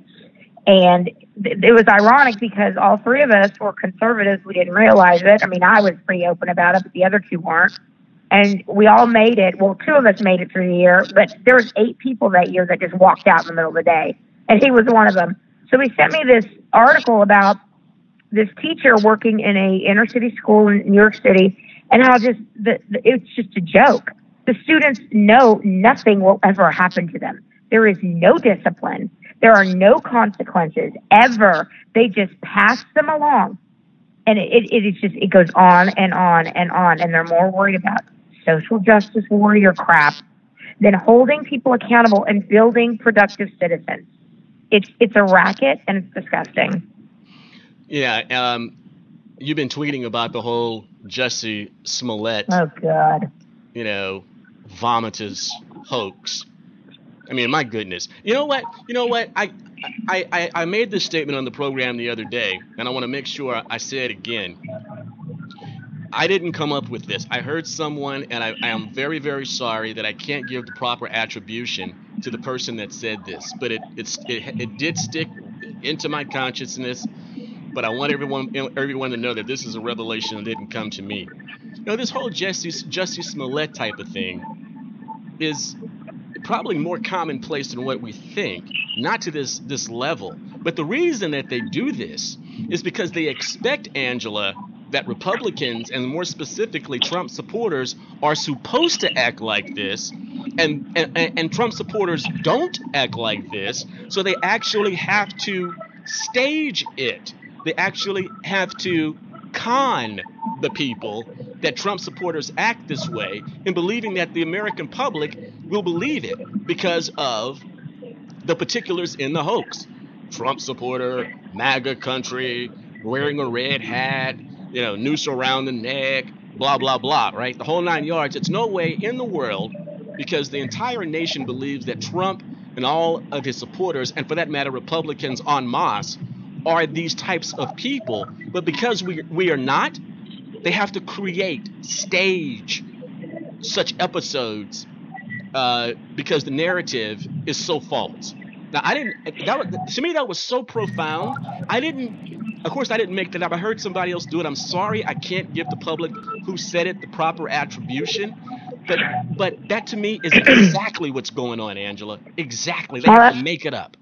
And it was ironic because all 3 of us were conservatives. We didn't realize it. I mean, I was pretty open about it, but the other 2 weren't. And we all made it. Well, 2 of us made it through the year, but there was 8 people that year that just walked out in the middle of the day. And he was one of them. So he sent me this article about this teacher working in a inner city school in New York City, and how it's just a joke. The students know nothing will ever happen to them. There is no discipline. There are no consequences ever. They just pass them along. And it goes on and on and on. And they're more worried about social justice warrior crap than holding people accountable and building productive citizens. It's a racket, and it's disgusting. Yeah, you've been tweeting about the whole Jussie Smollett. Oh God. Vomitous hoax. I mean, my goodness. You know what? I made this statement on the program the other day, and I want to make sure I say it again. I didn't come up with this. I heard someone, and I am very, very sorry that I can't give the proper attribution to the person that said this, but it did stick into my consciousness. But I want everyone to know that this is a revelation that didn't come to me. This whole Jussie Smollett type of thing is probably more commonplace than what we think. Not to this level. But the reason that they do this is because they expect, Angela, that Republicans, and more specifically Trump supporters, are supposed to act like this, and Trump supporters don't act like this, so they actually have to stage it. They actually have to con the people that Trump supporters act this way in believing that the American public will believe it because of the particulars in the hoax. Trump supporter, MAGA country, wearing a red hat, noose around the neck, blah, blah, blah, right? The whole 9 yards. It's no way in the world, because the entire nation believes that Trump and all of his supporters, and for that matter, Republicans en masse, are these types of people. But because we are not, they have to stage such episodes because the narrative is so false. Now, to me, that was so profound. Of course, I didn't make that up. I heard somebody else do it. I'm sorry, I can't give the public who said it the proper attribution. But that to me is exactly what's going on, Angela. Exactly. They have to make it up.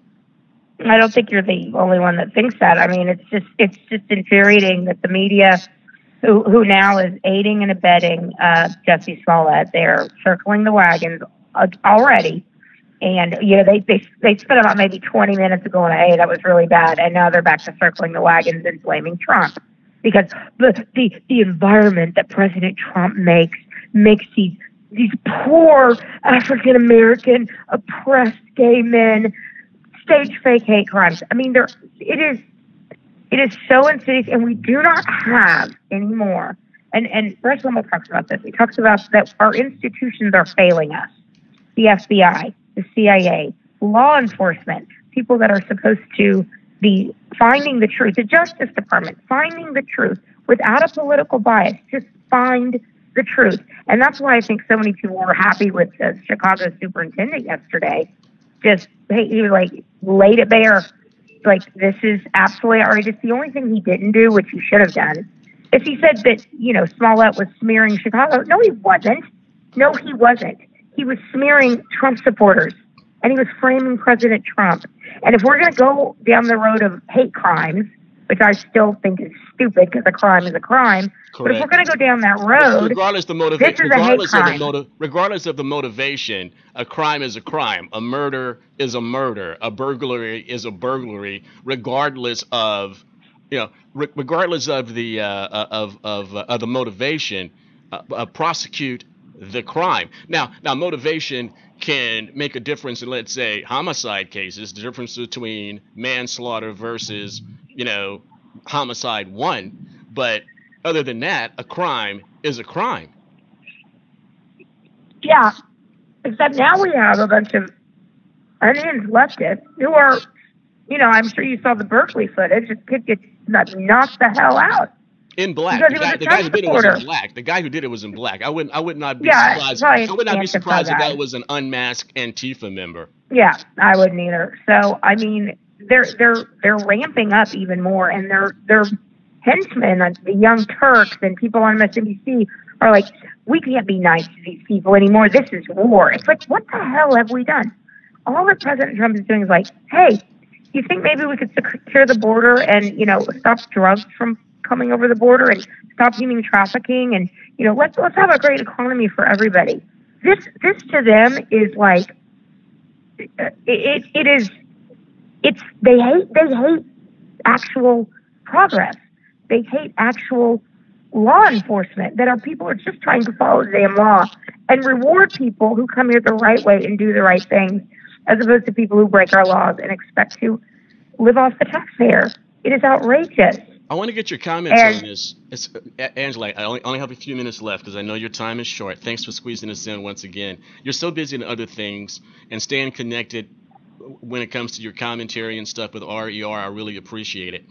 I don't think you're the only one that thinks that. I mean, it's just infuriating that the media, who now is aiding and abetting Jesse Smollett, they're circling the wagons already. And, they spent about maybe 20 minutes going, hey, that was really bad. And now they're back to circling the wagons and blaming Trump. Because the environment that President Trump makes these poor African-American oppressed gay men stage fake hate crimes. I mean, it is so insidious, and we do not have anymore. And Rush Limbaugh talks about this. He talks about that our institutions are failing us. The FBI, the CIA, law enforcement, people that are supposed to be finding the truth, the Justice Department, finding the truth without a political bias, just find the truth. And that's why I think so many people were happy with the Chicago superintendent yesterday. He laid it bare. Like, this is absolutely outrageous. The only thing he didn't do, which he should have done, is he said that, Smollett was smearing Chicago. No, he wasn't. He was smearing Trump supporters, and he was framing President Trump. And if we're going to go down the road of hate crimes, which I still think is stupid because a crime is a crime, correct. But if we're going to go down that road, regardless of the motivation, a crime is a crime. A murder is a murder. A burglary is a burglary, regardless of the motivation. Prosecute the crime. Now, motivation can make a difference in, let's say, homicide cases. The difference between manslaughter versus, homicide 1. But other than that, a crime is a crime. Yeah, except now we have a bunch of unhinged leftists who are, I'm sure you saw the Berkeley footage. This kid gets knocked the hell out. In black. The guy who did it was in black. The guy who did it was in black. I would not be surprised. I would not be surprised if that was an unmasked Antifa member. Yeah, I wouldn't either. So I mean, they're ramping up even more, and their henchmen, like the Young Turks and people on MSNBC, are like, we can't be nice to these people anymore. This is war. It's like, what the hell have we done? All that President Trump is doing is like, hey, you think maybe we could secure the border and stop drugs from coming over the border and stop human trafficking, and let's have a great economy for everybody. This to them is like they hate actual progress. They hate actual law enforcement people are just trying to follow the damn law and reward people who come here the right way and do the right things, as opposed to people who break our laws and expect to live off the taxpayer. It is outrageous. I want to get your comments on this. Angela, I only have a few minutes left because I know your time is short. Thanks for squeezing us in once again. You're so busy in other things and staying connected when it comes to your commentary and stuff with RER. I really appreciate it.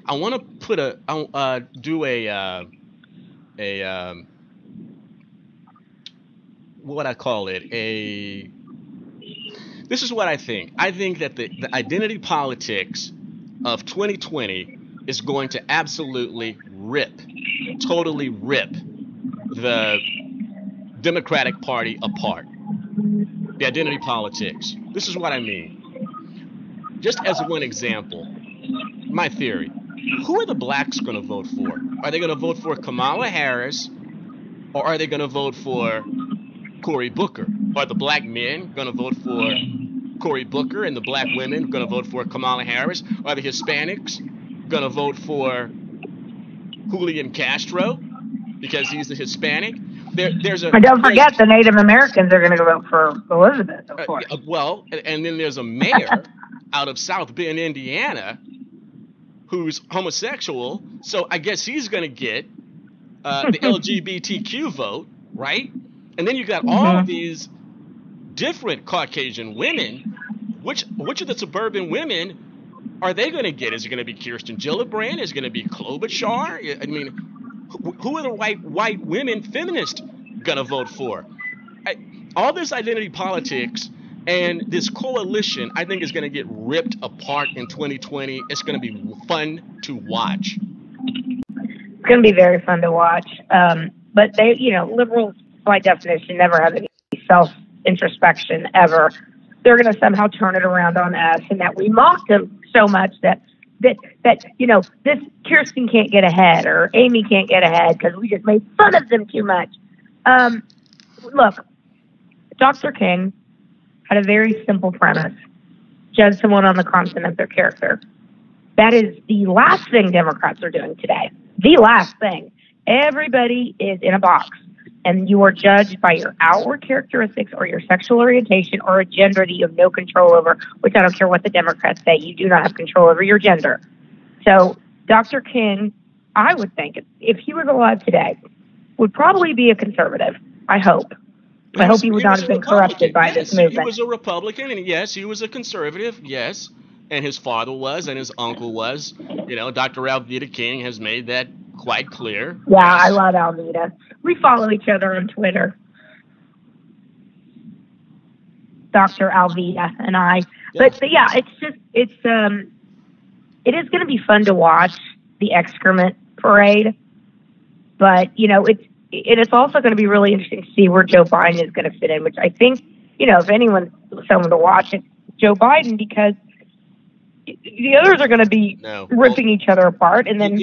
I want to do what I call it, this is what I think. I think that the identity politics of 2020 is going to absolutely totally rip the Democratic Party apart. The identity politics. This is what I mean. Just as one example, my theory. Who are the blacks going to vote for? Are they going to vote for Kamala Harris, or are they going to vote for Cory Booker? Are the black men going to vote for Cory Booker and the black women going to vote for Kamala Harris? Are the Hispanics going to vote for Julian Castro? because he's a Hispanic. There's a and don't forget the Native Americans are going to vote for Elizabeth, of course. Well, and then there's a mayor out of South Bend, Indiana, who's homosexual. So I guess he's going to get the LGBTQ vote, right? And then you got all these different Caucasian women. Which of the suburban women are they going to get? Is it going to be Kirsten Gillibrand? Is it going to be Klobuchar? I mean, who are the white women feminists going to vote for? All this identity politics and this coalition, I think, is going to get ripped apart in 2020. It's going to be fun to watch. It's going to be very fun to watch. But they, liberals, by definition, never have any self-introspection ever. They're going to somehow turn it around on us, and that we mocked them so much that this Kirsten can't get ahead or Amy can't get ahead because we just made fun of them too much. Look, Dr. King had a very simple premise: judge someone on the content of their character. That is the last thing Democrats are doing today. The last thing. Everybody is in a box, and you are judged by your outward characteristics or your sexual orientation or a gender that you have no control over, which I don't care what the Democrats say. You do not have control over your gender. So Dr. King, I would think, if he was alive today, would probably be a conservative. I hope. I hope he would not have been corrupted by this movement. He was a Republican, and yes, he was a conservative, yes. And his father was, and his uncle was. Dr. Alveda King has made that quite clear. Yeah, I love Alveda. We follow each other on Twitter. Dr. Alveda and I. Yeah. But yeah, it is going to be fun to watch the excrement parade. But, it's also going to be really interesting to see where Joe Biden is going to fit in, which I think, if anyone's someone to watch, it's Joe Biden, because the others are going to be ripping each other apart, and then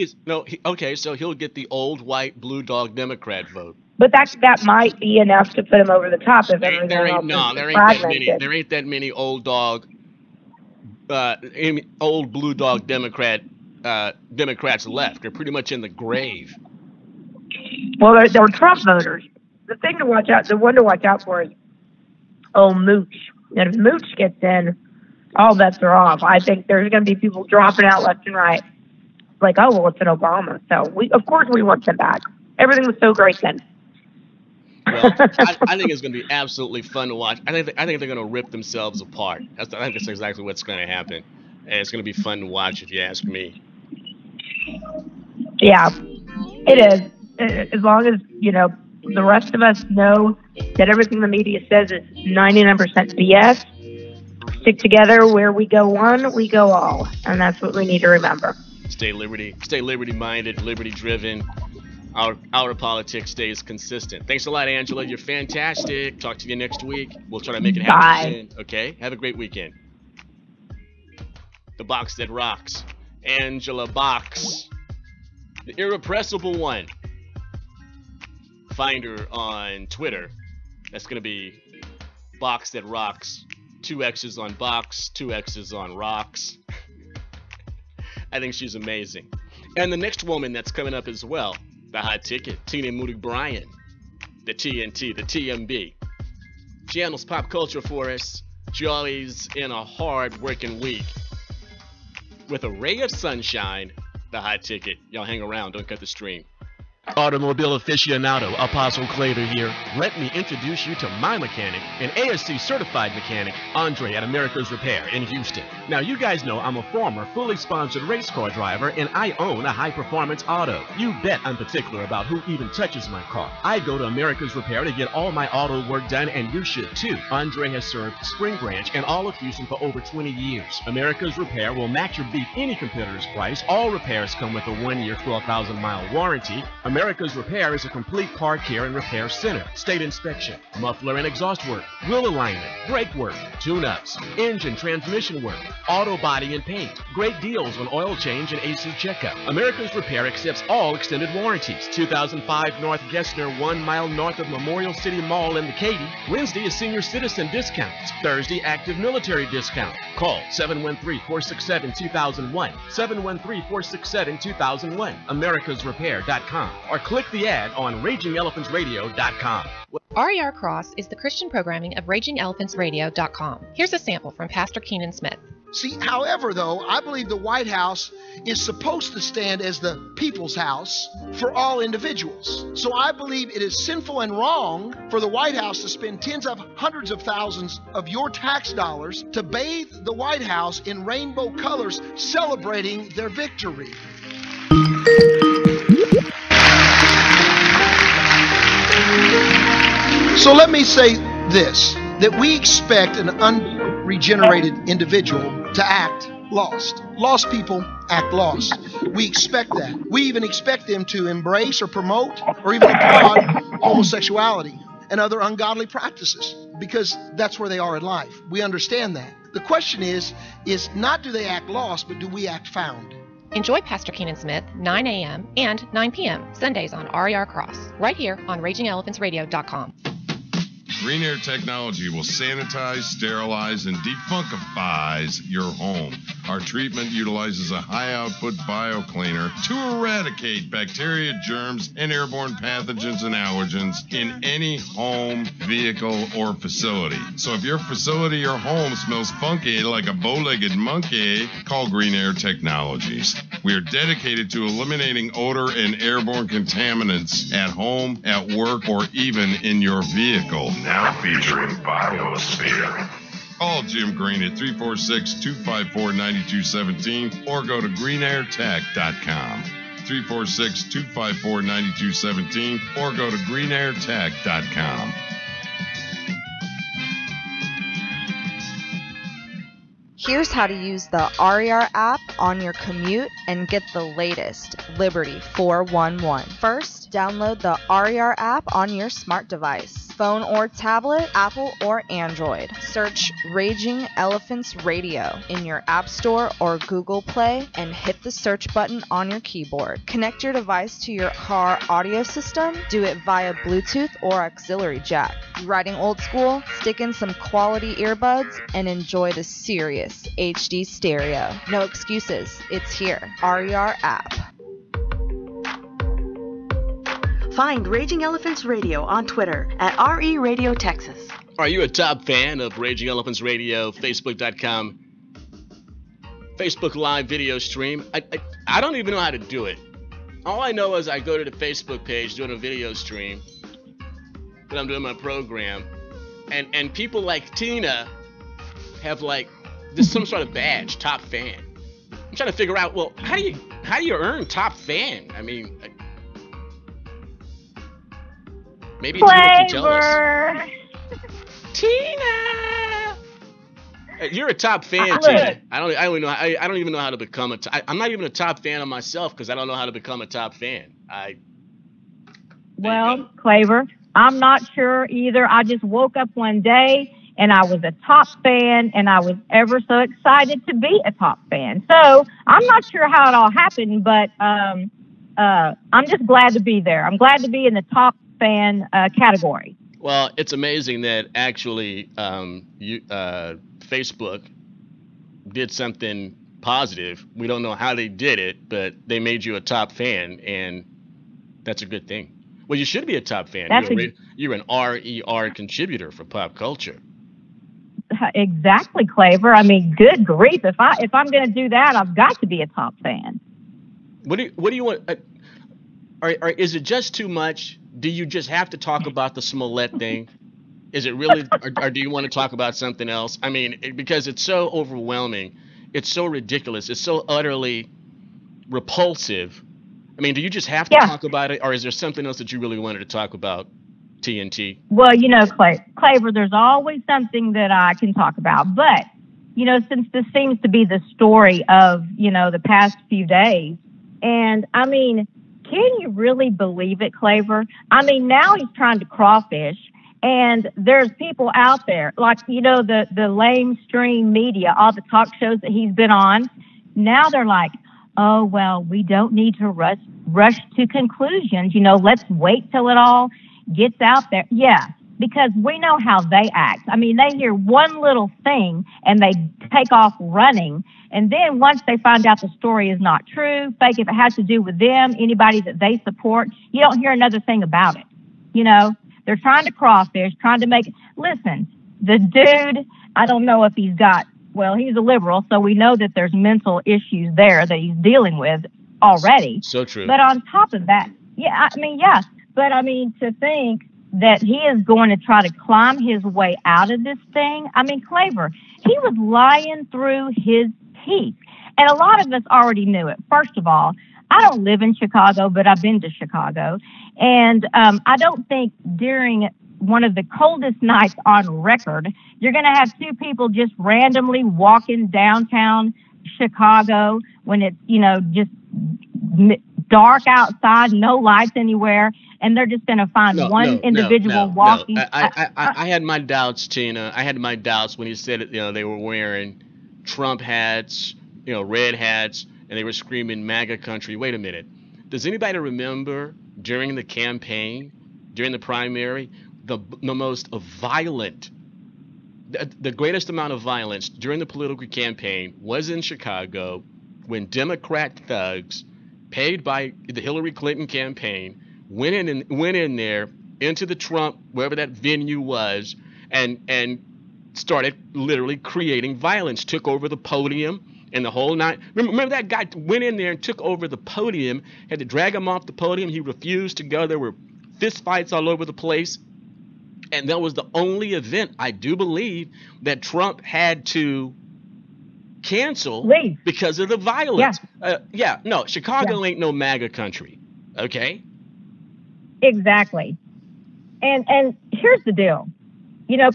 so he'll get the old white blue dog Democrat vote. But that might be enough to put him over the top if everything else there ain't that many old blue dog Democrats left. They're pretty much in the grave. Well, they're Trump voters. The one to watch out for is Mooch. And if Mooch gets in, all bets are off. I think there's going to be people dropping out left and right. Like, it's an Obama. So of course we want them back. Everything was so great then. Well, I think it's going to be absolutely fun to watch. I think they're going to rip themselves apart. I think that's exactly what's going to happen, and it's going to be fun to watch if you ask me. Yeah, it is. As long as the rest of us know that everything the media says is 99% BS. Stick together. Where we go one, we go all, and that's what we need to remember. Stay liberty-minded, liberty-driven. Our politics stays consistent. Thanks a lot, Angela. You're fantastic. Talk to you next week. We'll try to make it happen soon. Okay? Have a great weekend. The box that rocks. Angela Box. The irrepressible one. Find her on Twitter. That's going to be Box That Rocks. 2 X's on Box, 2 X's on Rocks. I think she's amazing. And the next woman that's coming up as well, the hot ticket, Tina Moody Bryan, the TNT, the TMB. She handles pop culture for us. She always in a hard working week. With a ray of sunshine, the hot ticket. Y'all hang around, don't cut the stream. Automobile aficionado, Apostle Claver here. Let me introduce you to my mechanic, an ASC certified mechanic, Andre at America's Repair in Houston. Now, you guys know I'm a former fully sponsored race car driver, and I own a high-performance auto. You bet I'm particular about who even touches my car. I go to America's Repair to get all my auto work done, and you should too. Andre has served Spring Branch and all of Houston for over 20 years. America's Repair will match or beat any competitor's price. All repairs come with a 1-year, 12,000-mile warranty. America's Repair is a complete car care and repair center. State inspection, muffler and exhaust work, wheel alignment, brake work, tune-ups, engine transmission work, auto body and paint. Great deals on oil change and AC checkup. America's Repair accepts all extended warranties. 2005 North Gessner, 1 mile north of Memorial City Mall in the Katy. Wednesday is senior citizen discounts. Thursday, active military discount. Call 713-467-2001. 713-467-2001. AmericasRepair.com. or click the ad on RagingElePhantsRadio.com. RER Cross is the Christian programming of RagingElePhantsRadio.com. Here's a sample from Pastor Keenan Smith. See, however, though, I believe the White House is supposed to stand as the people's house for all individuals. So I believe it is sinful and wrong for the White House to spend tens of hundreds of thousands of your tax dollars to bathe the White House in rainbow colors, celebrating their victory. So let me say this, that we expect an unregenerated individual to act lost. Lost people act lost. We expect that. We even expect them to embrace or promote or even applaud homosexuality and other ungodly practices because that's where they are in life. We understand that. The question is not do they act lost, but do we act found? Enjoy Pastor Keenan Smith, 9 a.m. and 9 p.m. Sundays on RER Cross, right here on RagingElePhantsRadio.com. Green Air Technology will sanitize, sterilize, and defunctifies your home. Our treatment utilizes a high-output biocleaner to eradicate bacteria, germs, and airborne pathogens and allergens in any home, vehicle, or facility. So if your facility or home smells funky like a bow-legged monkey, call Green Air Technologies. We are dedicated to eliminating odor and airborne contaminants at home, at work, or even in your vehicle. Now featuring Biosphere. Call Jim Green at 346-254-9217 or go to greenairtech.com. 346-254-9217 or go to greenairtech.com. Here's how to use the RER app on your commute and get the latest Liberty 411. First, download the RER app on your smart device, phone or tablet, Apple or Android. Search Raging Elephants Radio in your App Store or Google Play and hit the search button on your keyboard. Connect your device to your car audio system. Do it via Bluetooth or auxiliary jack. You riding old school? Stick in some quality earbuds and enjoy the serious HD stereo. No excuses. It's here. RER app. Find Raging Elephants Radio on Twitter at RE Radio Texas. Are you a top fan of Raging Elephants Radio, Facebook.com, Facebook Live video stream? I don't even know how to do it. All I know is I go to the Facebook page doing a video stream when I'm doing my program, and people like Tina have like this some sort of badge, top fan. I'm trying to figure out, well, how do you earn top fan? I mean, maybe Tina can tell us. Tina, you're a top fan, Tina. I don't even know how to become a. I'm not even a top fan of myself because I don't know how to become a top fan. Well, Claver, I'm not sure either. I just woke up one day and I was a top fan, and I was ever so excited to be a top fan. So I'm not sure how it all happened, but I'm just glad to be there. I'm glad to be in the top fan category. Well, it's amazing that actually Facebook did something positive. We don't know how they did it, but they made you a top fan, and that's a good thing. Well, you should be a top fan. You're an RER contributor for pop culture. Exactly, Claver. I mean, good grief! If I'm going to do that, I've got to be a top fan. What do you want? Is it just too much? Do you just have to talk about the Smollett thing? Is it really, or do you want to talk about something else? I mean, because it's so overwhelming, it's so ridiculous, it's so utterly repulsive. I mean, do you just have to talk about it, or is there something else that you really wanted to talk about? TNT. Well, you know, Claver, there's always something that I can talk about. But, you know, since this seems to be the story of, you know, the past few days, and I mean, can you really believe it, Claver? I mean, now he's trying to crawfish, and there's people out there, like, you know, the lamestream media, all the talk shows that he's been on. Now they're like, oh, well, we don't need to rush to conclusions. You know, let's wait till it all gets out there. Yeah, because we know how they act. I mean, they hear one little thing and they take off running. And then once they find out the story is not true, fake, if it has to do with them, anybody that they support, you don't hear another thing about it. You know, they're trying to crawfish, trying to make it. Listen, the dude, I don't know if he's got, well, he's a liberal, so we know that there's mental issues there that he's dealing with already. So true. But on top of that, but I mean, to think that he is going to try to climb his way out of this thing. I mean, Claver, he was lying through his teeth. And a lot of us already knew it. First of all, I don't live in Chicago, but I've been to Chicago. And I don't think during one of the coldest nights on record, you're going to have two people just randomly walking downtown Chicago when it's, you know, just dark outside, no lights anywhere, and they're just going to find one individual walking. I had my doubts, Tina. I had my doubts when he said, you know, they were wearing Trump hats, you know, red hats, and they were screaming MAGA country. Wait a minute. Does anybody remember during the campaign, during the primary, the most violent, the greatest amount of violence during the political campaign was in Chicago when Democrat thugs paid by the Hillary Clinton campaign went in there into the Trump, wherever that venue was, and started literally creating violence, took over the podium and the whole night. Remember that guy went in there and took over the podium, had to drag him off the podium. He refused to go. There were fist fights all over the place. And that was the only event, I do believe, that Trump had to cancel because of the violence. Chicago ain't no MAGA country. Okay? Exactly. And here's the deal. You know,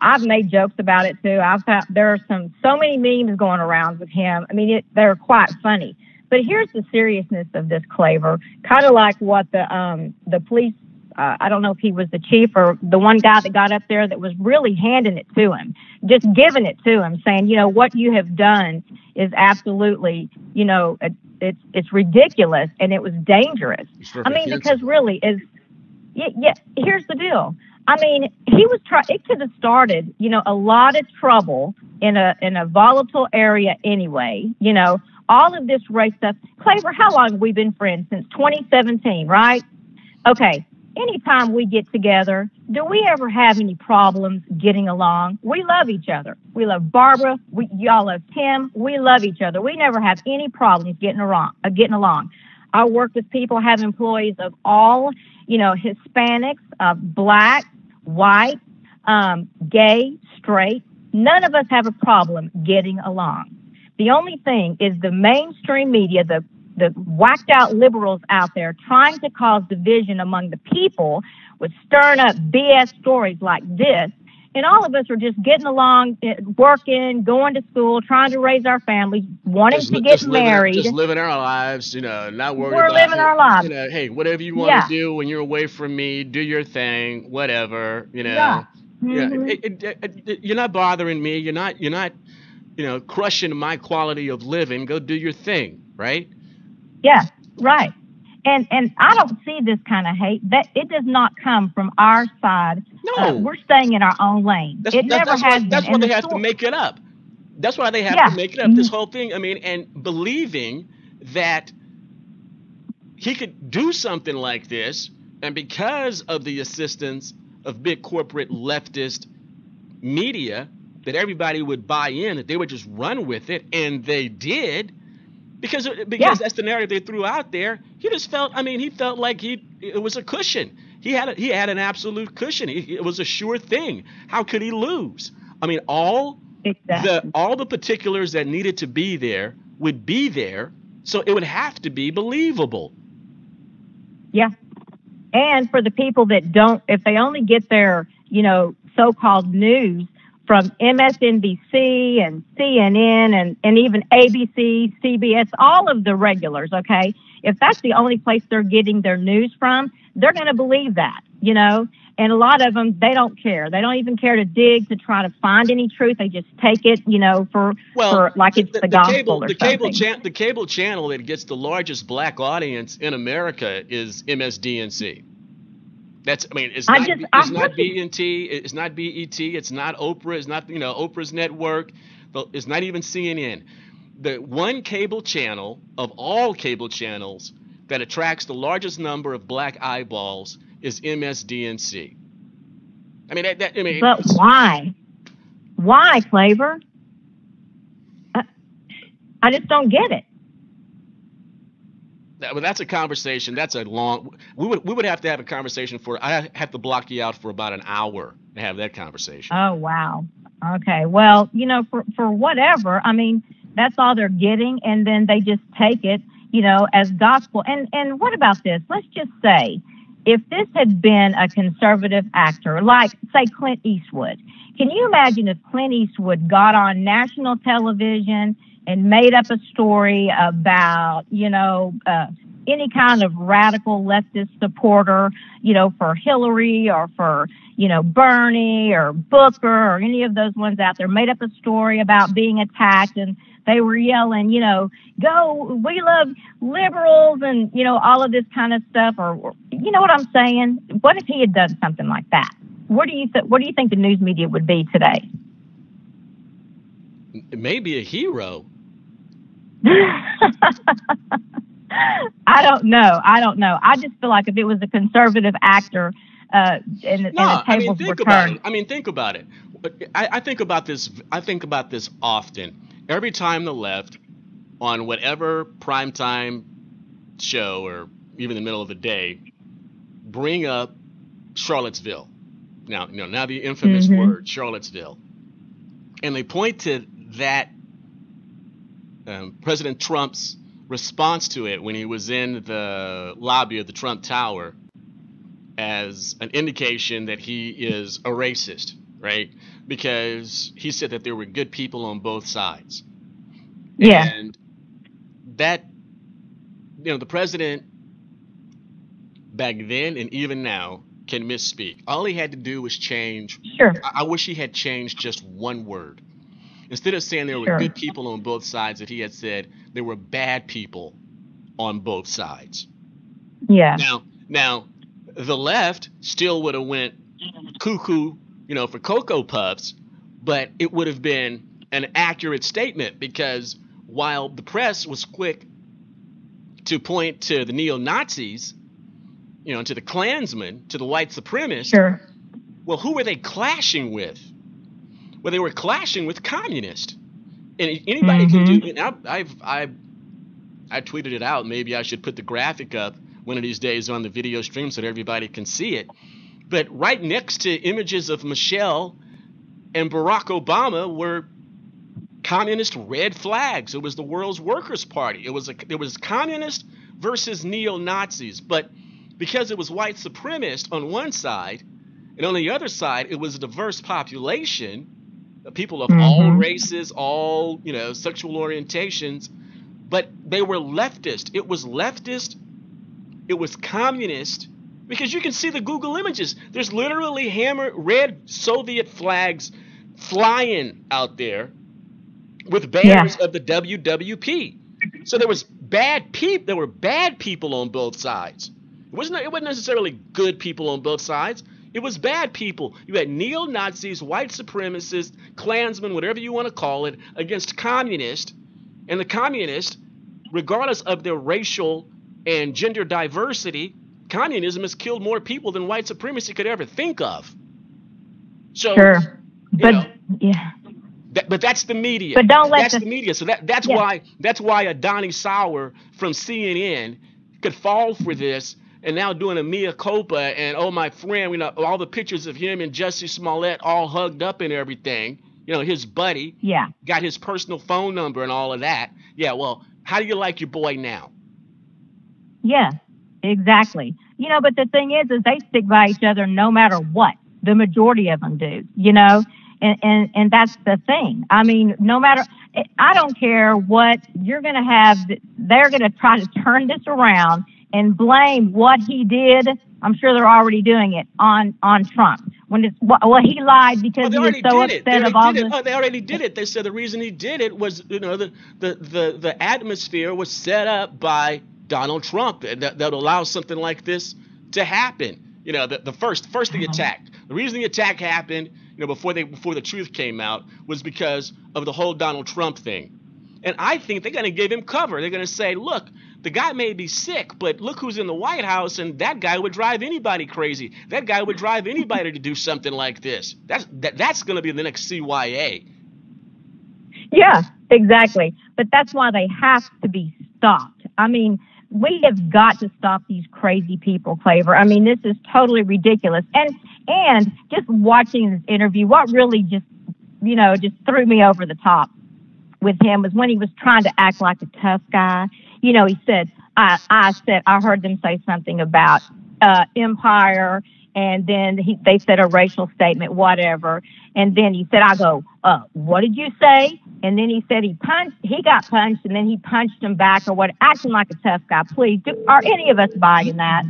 I've made jokes about it too. There are so many memes going around with him. I mean, they're quite funny. But here's the seriousness of this, Claver. Kind of like what the police, I don't know if he was the chief or the one guy that got up there that was really handing it to him, just giving it to him, saying, you know, what you have done is absolutely, you know, it's ridiculous and it was dangerous. I mean, because really here's the deal. I mean, it could have started, you know, a lot of trouble in a volatile area anyway. You know, all of this race stuff. Claver, how long have we been friends? Since 2017, right? Okay. Anytime we get together, do we ever have any problems getting along? We love each other. We love Barbara. Y'all love Tim. We love each other. We never have any problems getting along. I work with people, have employees of all, you know, Hispanics, black, white, gay, straight. None of us have a problem getting along. The only thing is the mainstream media, the whacked out liberals out there trying to cause division among the people with stirring up BS stories like this. And all of us are just getting along, working, going to school, trying to raise our families, wanting to get married. Just living our lives, you know, not worried about it. We're living our lives. You know, hey, whatever you want to do when you're away from me, do your thing, whatever, you know. Yeah. Mm-hmm. You're not bothering me. You're not, you know, crushing my quality of living. Go do your thing, right? Yeah, right. And I don't see this kind of hate. That it does not come from our side. No, we're staying in our own lane. That's why they have to make it up. That's why they have to make it up. This whole thing. I mean, and believing that he could do something like this, and because of the assistance of big corporate leftist media, that everybody would buy in, that they would just run with it, and they did. Because that's the narrative they threw out there. He just felt, I mean, he felt like it was a cushion. He had an absolute cushion. It was a sure thing. How could he lose? I mean, all the particulars that needed to be there would be there, so it would have to be believable. Yeah. And for the people that don't, if they only get their, you know, so-called news from MSNBC and CNN and even ABC, CBS, all of the regulars, okay? If that's the only place they're getting their news from, they're going to believe that, you know? And a lot of them, they don't care. They don't even care to dig to try to find any truth. They just take it, you know, for like it's the gospel or something. The cable channel that gets the largest black audience in America is MSDNC. That's, I mean, it's I not, just- it's not BNT, it's not BET, it's not Oprah, it's not, Oprah's network, it's not even CNN. The one cable channel of all cable channels that attracts the largest number of black eyeballs is MSDNC. I mean, But why? Why, Claver? I just don't get it. Well, that's a conversation. That's a long. We would have to have a conversation for. I have to block you out for about an hour to have that conversation. Oh, wow. Okay. Well, for whatever, I mean, that's all they're getting. And then they just take it, as gospel. And what about this? Let's just say if this had been a conservative actor, like, say, Clint Eastwood, can you imagine if Clint Eastwood got on national television and made up a story about, any kind of radical leftist supporter, for Hillary or for, Bernie or Booker or any of those ones out there, made up a story about being attacked, and they were yelling, go, we love liberals, and, all of this kind of stuff, or you know what I'm saying? What if he had done something like that? What do you think the news media would be today? Maybe a hero. I don't know. I just feel like if it was a conservative actor, and the tables were turned. Think about it. I think about this. I think about this often. Every time the left, on whatever primetime show or even in the middle of the day, bring up Charlottesville. Now the infamous word Charlottesville, and they point to that. President Trump's response to it when he was in the lobby of the Trump Tower as an indication that he is a racist, right? Because he said that there were good people on both sides. Yeah. And that, the president back then and even now can misspeak. All he had to do was change. Sure. I wish he had changed just one word. Instead of saying there were good people on both sides, that he had said there were bad people on both sides. Yeah. Now, the left still would have went cuckoo, for Cocoa Puffs, but it would have been an accurate statement, because while the press was quick to point to the neo-Nazis, to the Klansmen, to the white supremacists, well, who were they clashing with? Well, they were clashing with communists, and anybody can do it. I tweeted it out. Maybe I should put the graphic up one of these days on the video stream so that everybody can see it. But right next to images of Michelle and Barack Obama were communist red flags. It was the World's Workers' Party. It was communist versus neo-Nazis. But because it was white supremacist on one side, and on the other side it was a diverse population, people of all races, all sexual orientations, but they were leftist. It was leftist. It was communist, because you can see the Google images. There's literally hammered red Soviet flags flying out there with banners of the WWP. So there was bad people. There were bad people on both sides. It wasn't necessarily good people on both sides. It was bad people. You had neo-Nazis, white supremacists, Klansmen, whatever you want to call it, against communists. And the communists, regardless of their racial and gender diversity, communism has killed more people than white supremacy could ever think of. So, but that's the media. But don't let the media. So that's why a Donnie Sauer from CNN could fall for this. And now doing a mea culpa, and my friend, all the pictures of him and Jussie Smollett all hugged up and everything. His buddy. Yeah. Got his personal phone number and all of that. Yeah. Well, how do you like your boy now? Yeah, exactly. But the thing is they stick by each other no matter what. The majority of them do. And that's the thing. I mean, no matter. I don't care what you're going to have. They're going to try to turn this around and blame what he did. I'm sure they're already doing it on Trump. When it's he lied because he was so upset of all this. They already did it. They said the reason he did it was the atmosphere was set up by Donald Trump that allows something like this to happen. You know, the first the attack. The reason the attack happened, you know, before the truth came out, was because of the whole Donald Trump thing. And I think they're going to give him cover. They're going to say, look, the guy may be sick, but look who's in the White House, and that guy would drive anybody crazy. That guy would drive anybody to do something like this. That's going to be the next CYA. Yeah, exactly. But that's why they have to be stopped. I mean, we have got to stop these crazy people, Claver. I mean, this is totally ridiculous. And just watching this interview, what really just threw me over the top with him was when he was trying to act like a tough guy. You know, he said, I heard them say something about empire, and then they said a racial statement, whatever. And then he said, I go, what did you say? And then he said he got punched, and then he punched him back or what, acting like a tough guy. Please, are any of us buying that?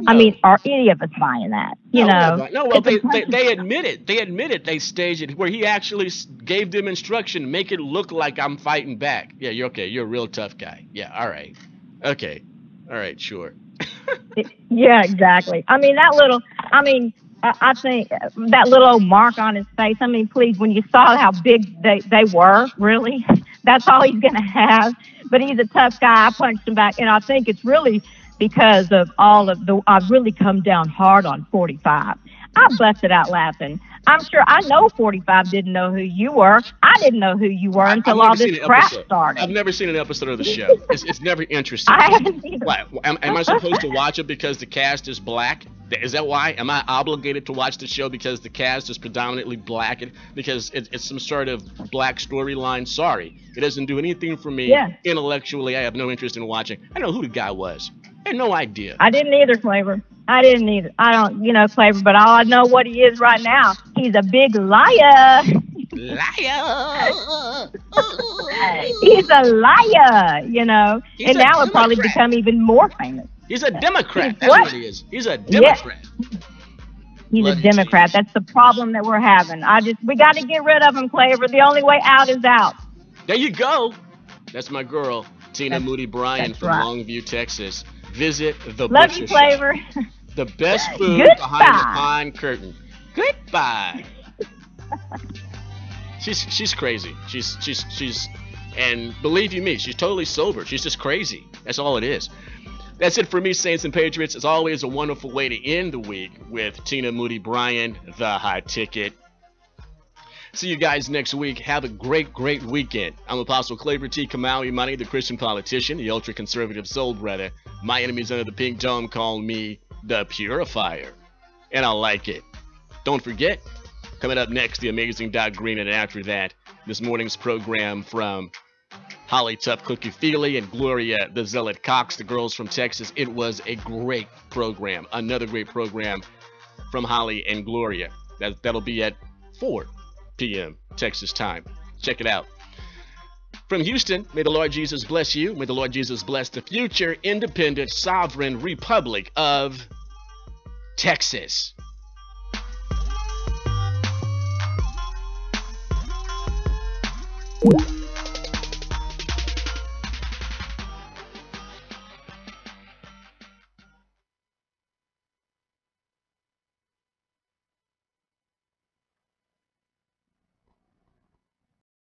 I mean, are any of us buying that? No, well, they admitted. They staged it where he actually gave them instruction, make it look like I'm fighting back. Yeah, you're okay. You're a real tough guy. Yeah, all right. Okay. All right, sure. Yeah, exactly. I mean, I think that little old mark on his face, I mean, please, when you saw how big they were, really, that's all he's going to have. But he's a tough guy. I punched him back. And I think it's really because of I've really come down hard on 45. I busted out laughing. I'm sure I know 45 didn't know who you were. I didn't know who you were until all this crap started. I've never seen an episode of the show. It's never interesting. I haven't either. Am I supposed to watch it because the cast is black? Is that why? Am I obligated to watch the show because the cast is predominantly black? Because it's some sort of black storyline? Sorry. It doesn't do anything for me. Yeah. Intellectually, I have no interest in watching. I don't know who the guy was. I had no idea. I didn't either, Claver. I didn't either. I don't, Claver, but all I know what he is right now, he's a big liar. Liar. He's a liar, and now he'll probably become even more famous. He's a Democrat. That's what he is. He's a Democrat. Yeah. He's a Democrat. That's the problem that we're having. We got to get rid of him, Claver. The only way out is out. There you go. That's my girl, Tina Moody Bryan from Longview, Texas. Visit the Love Butcher you, Claver. Shop. The best food behind the pine curtain. Goodbye. She's crazy. She's and believe you me, she's totally sober. She's just crazy. That's all it is. That's it for me, Saints and Patriots. It's always a wonderful way to end the week with Tina Moody Bryan, the hot ticket. See you guys next week. Have a great weekend. I'm Apostle Claver T. Kamau-Imani, the Christian politician, the ultra-conservative soul brother. My enemies under the pink dome call me the Purifier. And I like it. Don't forget, coming up next, the amazing Doc Green, and after that, this morning's program from Holly Tough Cookie Feely and Gloria the Zealot Cox, the girls from Texas. It was a great program. Another great program from Holly and Gloria. That'll be at 4 p.m. Texas time. Check it out. From Houston, may the Lord Jesus bless you. May the Lord Jesus bless the future independent sovereign republic of Texas. What?